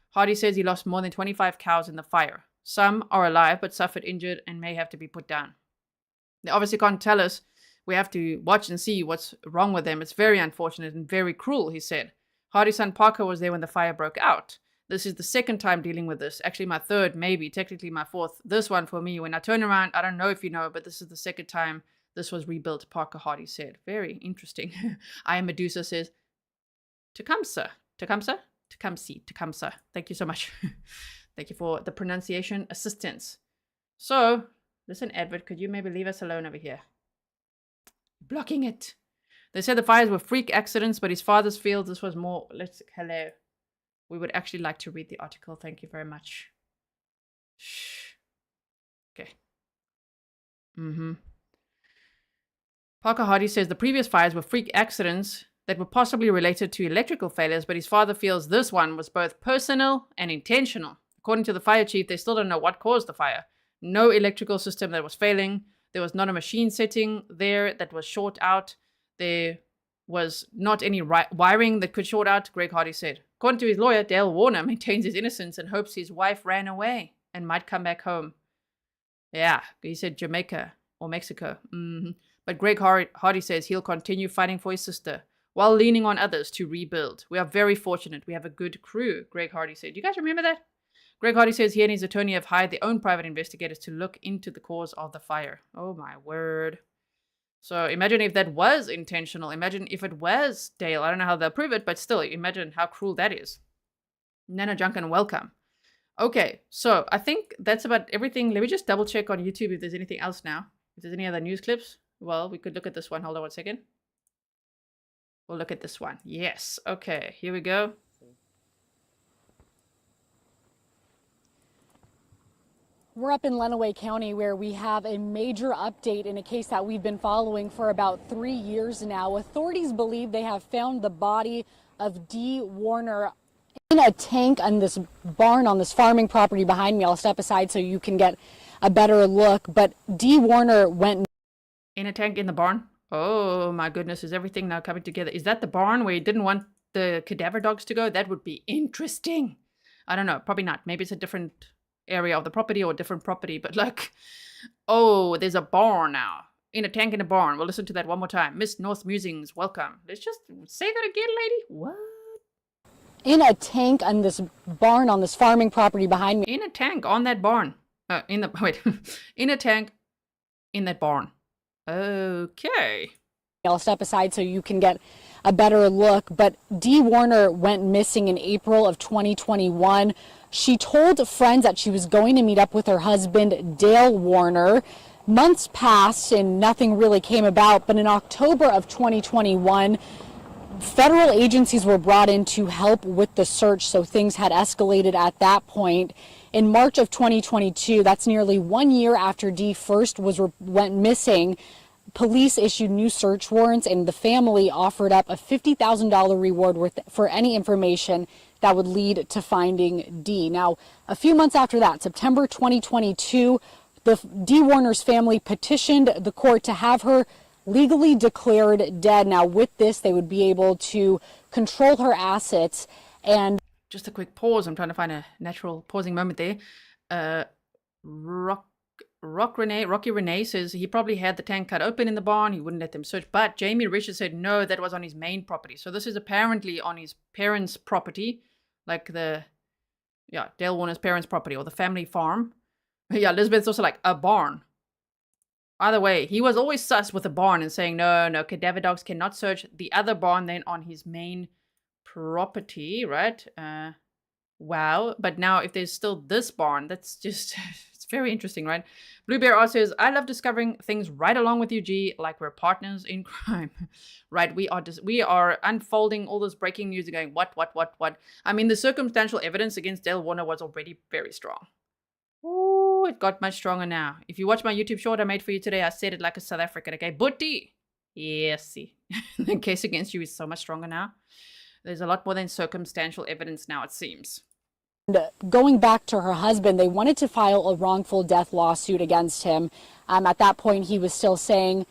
Hardy says he lost more than 25 cows in the fire. Some are alive but suffered injured and may have to be put down. They obviously can't tell us. We have to watch and see what's wrong with them. It's very unfortunate and very cruel, he said. Hardy's son Parker was there when the fire broke out. This is the second time dealing with this. Actually, my third, maybe, technically my fourth. This one for me, when I turn around, I don't know if you know, but this is the second time this was rebuilt, Parker Hardy said. Very interesting. I am Medusa says, Tecumseh. Tecumseh? Tecumseh. Tecumseh. Thank you so much. Thank you for the pronunciation assistance. So, listen, Edward, could you maybe leave us alone over here? Blocking it. They said the fires were freak accidents, but his father's field, this was more, hello. We would actually like to read the article. Thank you very much. Shh. Okay. Parker Hardy says the previous fires were freak accidents that were possibly related to electrical failures, but his father feels this one was both personal and intentional. According to the fire chief, they still don't know what caused the fire. No electrical system that was failing. There was not a machine setting there that was short out. There was not any wiring that could short out, Greg Hardy said. According to his lawyer, Dale Warner maintains his innocence and hopes his wife ran away and might come back home. Yeah, he said Jamaica or Mexico. But Greg Hardy says he'll continue fighting for his sister while leaning on others to rebuild. We are very fortunate. We have a good crew, Greg Hardy said. You guys remember that? Greg Hardy says he and his attorney have hired their own private investigators to look into the cause of the fire. Oh my word. So imagine if that was intentional. Imagine if it was Dale. I don't know how they'll prove it, but still, imagine how cruel that is. Nana Junkin, welcome. Okay, so I think that's about everything. Let me just double check on YouTube if there's anything else now. If there's any other news clips. Well, we could look at this one. Hold on one second. We'll look at this one. Yes. Okay, here we go. We're up in Lenawee County where we have a major update in a case that we've been following for about 3 years now. Authorities believe they have found the body of Dee Warner In a tank on this barn on this farming property behind me. I'll step aside so you can get a better look. But Dee Warner went In a tank in the barn? Oh my goodness, is everything now coming together? Is that the barn where you didn't want the cadaver dogs to go? That would be interesting. I don't know, probably not. Maybe it's a different area of the property or a different property, but like, oh, there's a barn now. In a tank in a barn. We'll listen to that one more time. Miss North Musings, welcome. Let's just say that again, lady. What? in a tank on this barn on this farming property behind me. In a tank on that barn. In a tank in that barn. Okay. I'll step aside so you can get a better look. But Dee Warner went missing in April of 2021. She told friends that she was going to meet up with her husband, Dale Warner. Months passed and nothing really came about. But in October of 2021, federal agencies were brought in to help with the search. So things had escalated at that point. In March of 2022, that's nearly 1 year after Dee first went missing, police issued new search warrants, and the family offered up a $50,000 reward for any information that would lead to finding Dee. Now, a few months after that, September 2022, the Dee Warner's family petitioned the court to have her legally declared dead. Now, with this, they would be able to control her assets. And just a quick pause. I'm trying to find a natural pausing moment there. Rocky Renee says he probably had the tank cut open in the barn. He wouldn't let them search. But Jamie Richards said no, that was on his main property. So this is apparently on his parents' property, like Dale Warner's parents' property or the family farm. Yeah, Elizabeth's also like a barn. Either way, he was always sus with the barn and saying no, cadaver dogs cannot search the other barn then on his main property, right? Wow. But now if there's still this barn, that's just it's very interesting, right? Blue Bear also says, I love discovering things right along with you, G, like we're partners in crime. Right, we are unfolding all this breaking news and going, what? I mean, the circumstantial evidence against Dale Warner was already very strong. Ooh, it got much stronger now. If you watch my YouTube short I made for you today, I said it like a South African, okay? Butti! Yes, see. The case against you is so much stronger now. There's a lot more than circumstantial evidence now, it seems. Going back to her husband, they wanted to file a wrongful death lawsuit against him. At that point, he was still saying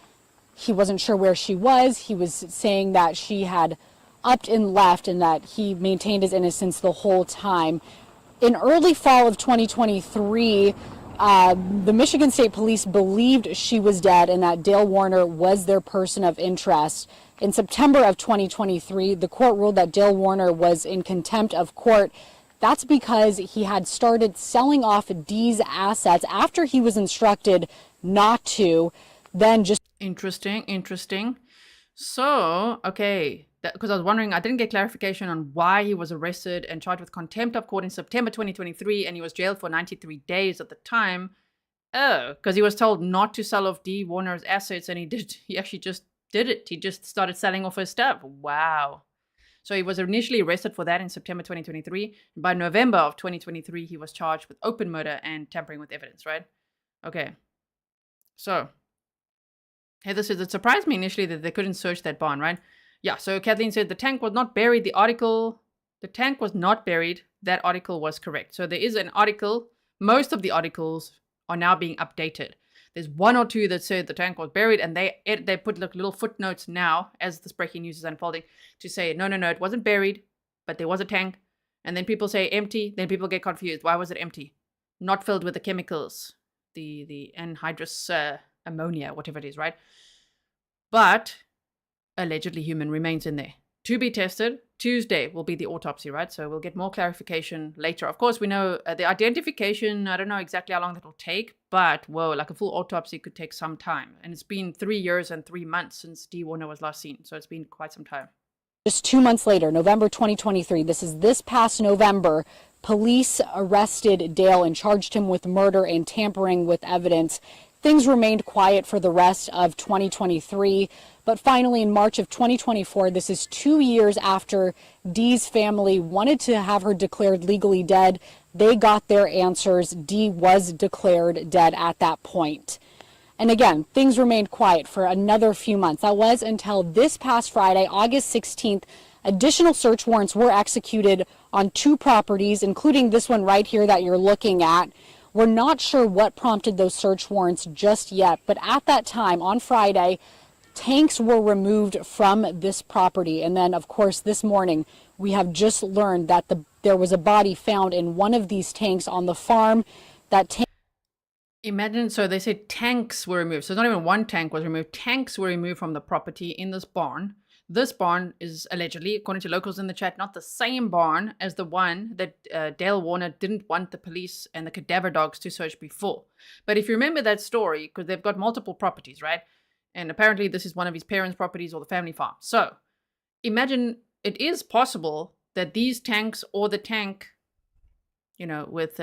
he wasn't sure where she was. He was saying that she had upped and left and that he maintained his innocence the whole time. In early fall of 2023, the Michigan State Police believed she was dead and that Dale Warner was their person of interest. In September of 2023, the court ruled that Dale Warner was in contempt of court. That's because he had started selling off Dee's assets after he was instructed not to, then just... Interesting. So, okay, because I was wondering, I didn't get clarification on why he was arrested and charged with contempt of court in September 2023, and he was jailed for 93 days at the time. Oh, because he was told not to sell off Dee Warner's assets, and he actually just did it. He just started selling off her stuff. Wow. So he was initially arrested for that in September 2023. By November of 2023, he was charged with open murder and tampering with evidence, right? Okay. So, Heather says, it surprised me initially that they couldn't search that barn, right? Yeah, so Kathleen said, the tank was not buried. The tank was not buried. That article was correct. So there is an article. Most of the articles are now being updated. There's one or two that said the tank was buried, and they put like little footnotes now as this breaking news is unfolding to say, no, it wasn't buried, but there was a tank. And then people say empty, then people get confused. Why was it empty? Not filled with the chemicals, the anhydrous ammonia, whatever it is, right? But allegedly human remains in there. To be tested. Tuesday will be the autopsy, right? So we'll get more clarification later. Of course, we know the identification, I don't know exactly how long that will take, but whoa, like a full autopsy could take some time. And it's been 3 years and 3 months since Dee Warner was last seen. So it's been quite some time. Just 2 months later, November 2023, this past November, police arrested Dale and charged him with murder and tampering with evidence. Things remained quiet for the rest of 2023, but finally in March of 2024, this is 2 years after Dee's family wanted to have her declared legally dead. They got their answers. Dee was declared dead at that point. And again, things remained quiet for another few months. That was until this past Friday, August 16th, Additional search warrants were executed on 2 properties, including this one right here that you're looking at. We're not sure what prompted those search warrants just yet, but at that time on Friday, tanks were removed from this property. And then, of course, this morning, we have just learned that there was a body found in one of these tanks on the farm. That tank. Imagine, so they said tanks were removed. So it's not even one tank was removed. Tanks were removed from the property in this barn. This barn is allegedly, according to locals in the chat, not the same barn as the one that Dale Warner didn't want the police and the cadaver dogs to search before. But if you remember that story, because they've got multiple properties, right? And apparently this is one of his parents' properties or the family farm. So imagine it is possible that these tanks or the tank, you know, with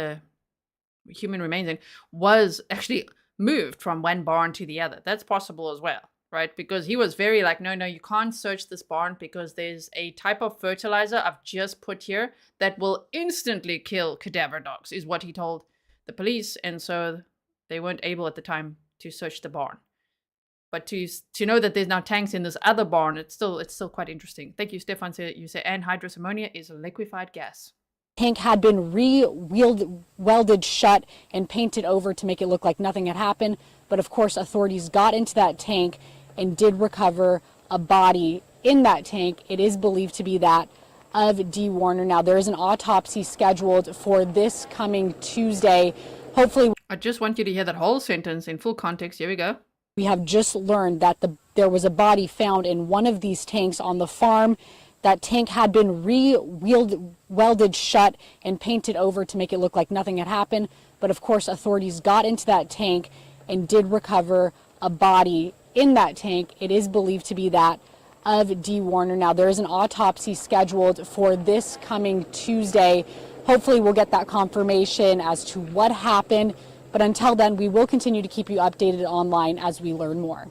human remains in, was actually moved from one barn to the other. That's possible as well, right? Because he was very like, no, you can't search this barn because there's a type of fertilizer I've just put here that will instantly kill cadaver dogs, is what he told the police. And so they weren't able at the time to search the barn. But to know that there's now tanks in this other barn, it's still quite interesting. Thank you, Stefan. You say anhydrous ammonia is a liquefied gas. Tank had been re-welded shut and painted over to make it look like nothing had happened. But of course, authorities got into that tank and did recover a body in that tank. It is believed to be that of Dee Warner. Now, there is an autopsy scheduled for this coming Tuesday. Hopefully, I just want you to hear that whole sentence in full context. Here we go. We have just learned that there was a body found in one of these tanks on the farm. That tank had been re-welded shut and painted over to make it look like nothing had happened. But of course, authorities got into that tank and did recover a body in that tank. It is believed to be that of Dee Warner. Now, there is an autopsy scheduled for this coming Tuesday. Hopefully, we'll get that confirmation as to what happened. But until then, we will continue to keep you updated online as we learn more.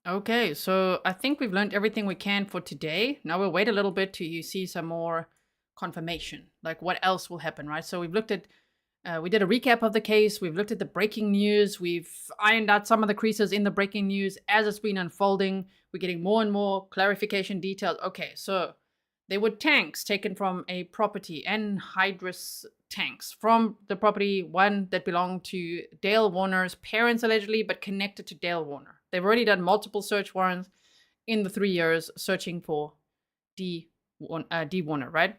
Okay, so I think we've learned everything we can for today. Now we'll wait a little bit till you see some more confirmation, like what else will happen, right? So we've looked at, we did a recap of the case. We've looked at the breaking news. We've ironed out some of the creases in the breaking news as it's been unfolding. We're getting more and more clarification details. Okay, so there were tanks taken from a property, anhydrous tanks, from the property, one that belonged to Dale Warner's parents allegedly, but connected to Dale Warner. They've already done multiple search warrants in the 3 years searching for Dee Warner, right?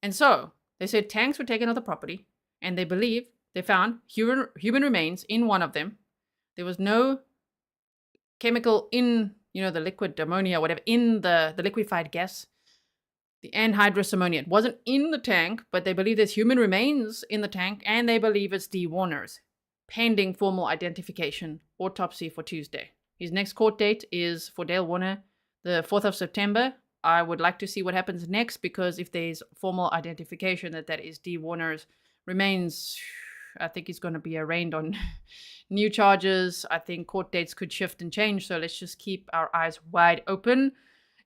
And so they said tanks were taken off the property, and they believe they found human remains in one of them. There was no chemical in, the liquid ammonia, whatever, in the liquefied gas, the anhydrous ammonia. It wasn't in the tank, but they believe there's human remains in the tank, and they believe it's Dee Warner's, pending formal identification, autopsy for Tuesday. His next court date is for Dale Warner, the 4th of September. I would like to see what happens next, because if there's formal identification that is Dee Warner's remains, I think he's going to be arraigned on new charges. I think court dates could shift and change, so let's just keep our eyes wide open.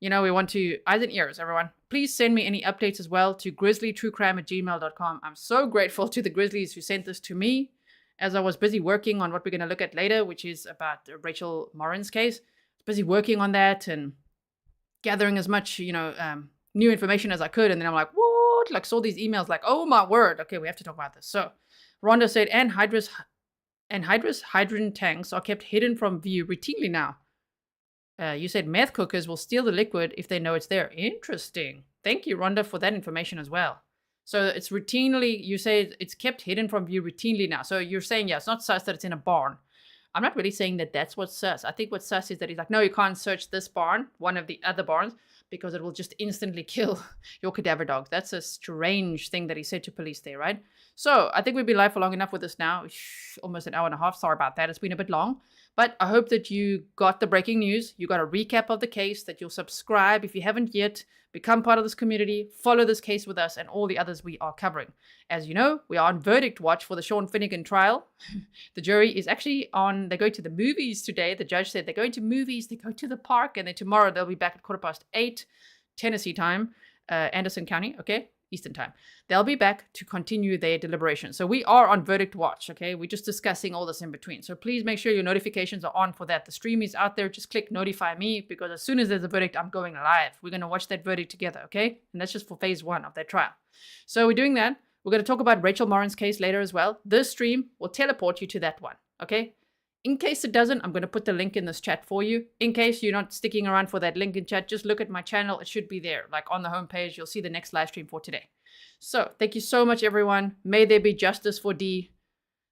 We want to, eyes and ears, everyone. Please send me any updates as well to grizzlytruecrime@gmail.com. I'm so grateful to the Grizzlies who sent this to me as I was busy working on what we're going to look at later, which is about Rachel Morin's case. I was busy working on that and gathering as much, new information as I could. And then I'm like, what? Like, saw these emails like, oh my word. Okay, we have to talk about this. So Rhonda said, anhydrous hydrogen tanks are kept hidden from view routinely now. You said meth cookers will steal the liquid if they know it's there. Interesting. Thank you, Rhonda, for that information as well. So it's routinely, you say it's kept hidden from view routinely now. So you're saying, yeah, it's not sus that it's in a barn. I'm not really saying that that's what's sus. I think what's sus is that he's like, no, you can't search this barn, one of the other barns, because it will just instantly kill your cadaver dogs. That's a strange thing that he said to police there, right? So I think we've been live for long enough with this now. Almost an hour and a half. Sorry about that. It's been a bit long. But I hope that you got the breaking news. You got a recap of the case, that you'll subscribe if you haven't yet. Become part of this community. Follow this case with us and all the others we are covering. As you know, we are on verdict watch for the Sean Finnegan trial. The jury is actually on, they go to the movies today. The judge said they're going to movies, they go to the park, and then tomorrow they'll be back at 8:15, Tennessee time, Anderson County, okay? Eastern time. They'll be back to continue their deliberation. So we are on verdict watch, okay? We're just discussing all this in between. So please make sure your notifications are on for that. The stream is out there. Just click notify me, because as soon as there's a verdict, I'm going live. We're going to watch that verdict together, okay? And that's just for phase 1 of that trial. So we're doing that. We're going to talk about Rachel Morin's case later as well. This stream will teleport you to that one, okay? In case it doesn't, I'm going to put the link in this chat for you. In case you're not sticking around for that link in chat, just look at my channel. It should be there. Like on the homepage, you'll see the next live stream for today. So thank you so much, everyone. May there be justice for Dee.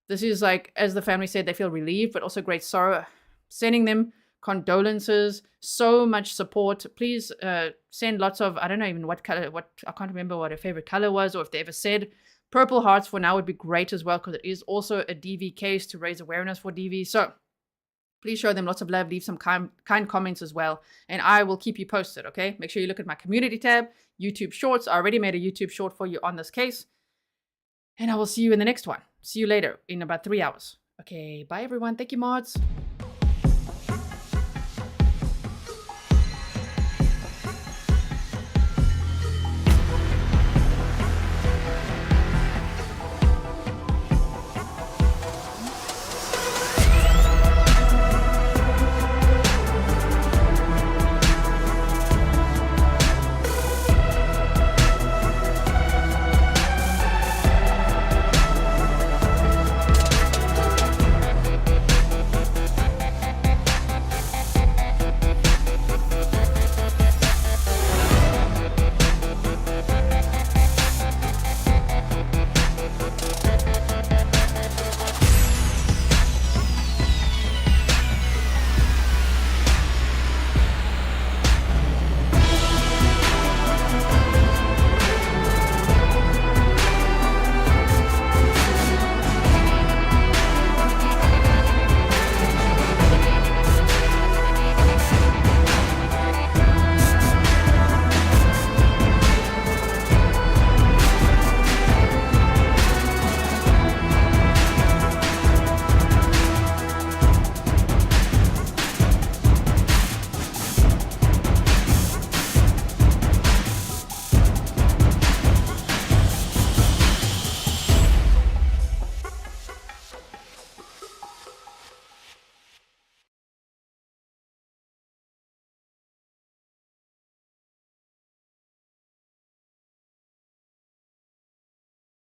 This is like, as the family said, they feel relieved, but also great sorrow. Sending them condolences, so much support. Please send lots of, I don't know even what color, I can't remember what her favorite color was, or if they ever said. Purple hearts for now would be great as well, because it is also a DV case to raise awareness for DV. So please show them lots of love. Leave some kind comments as well. And I will keep you posted, okay? Make sure you look at my community tab, YouTube Shorts. I already made a YouTube short for you on this case. And I will see you in the next one. See you later in about 3 hours. Okay, bye everyone. Thank you, mods.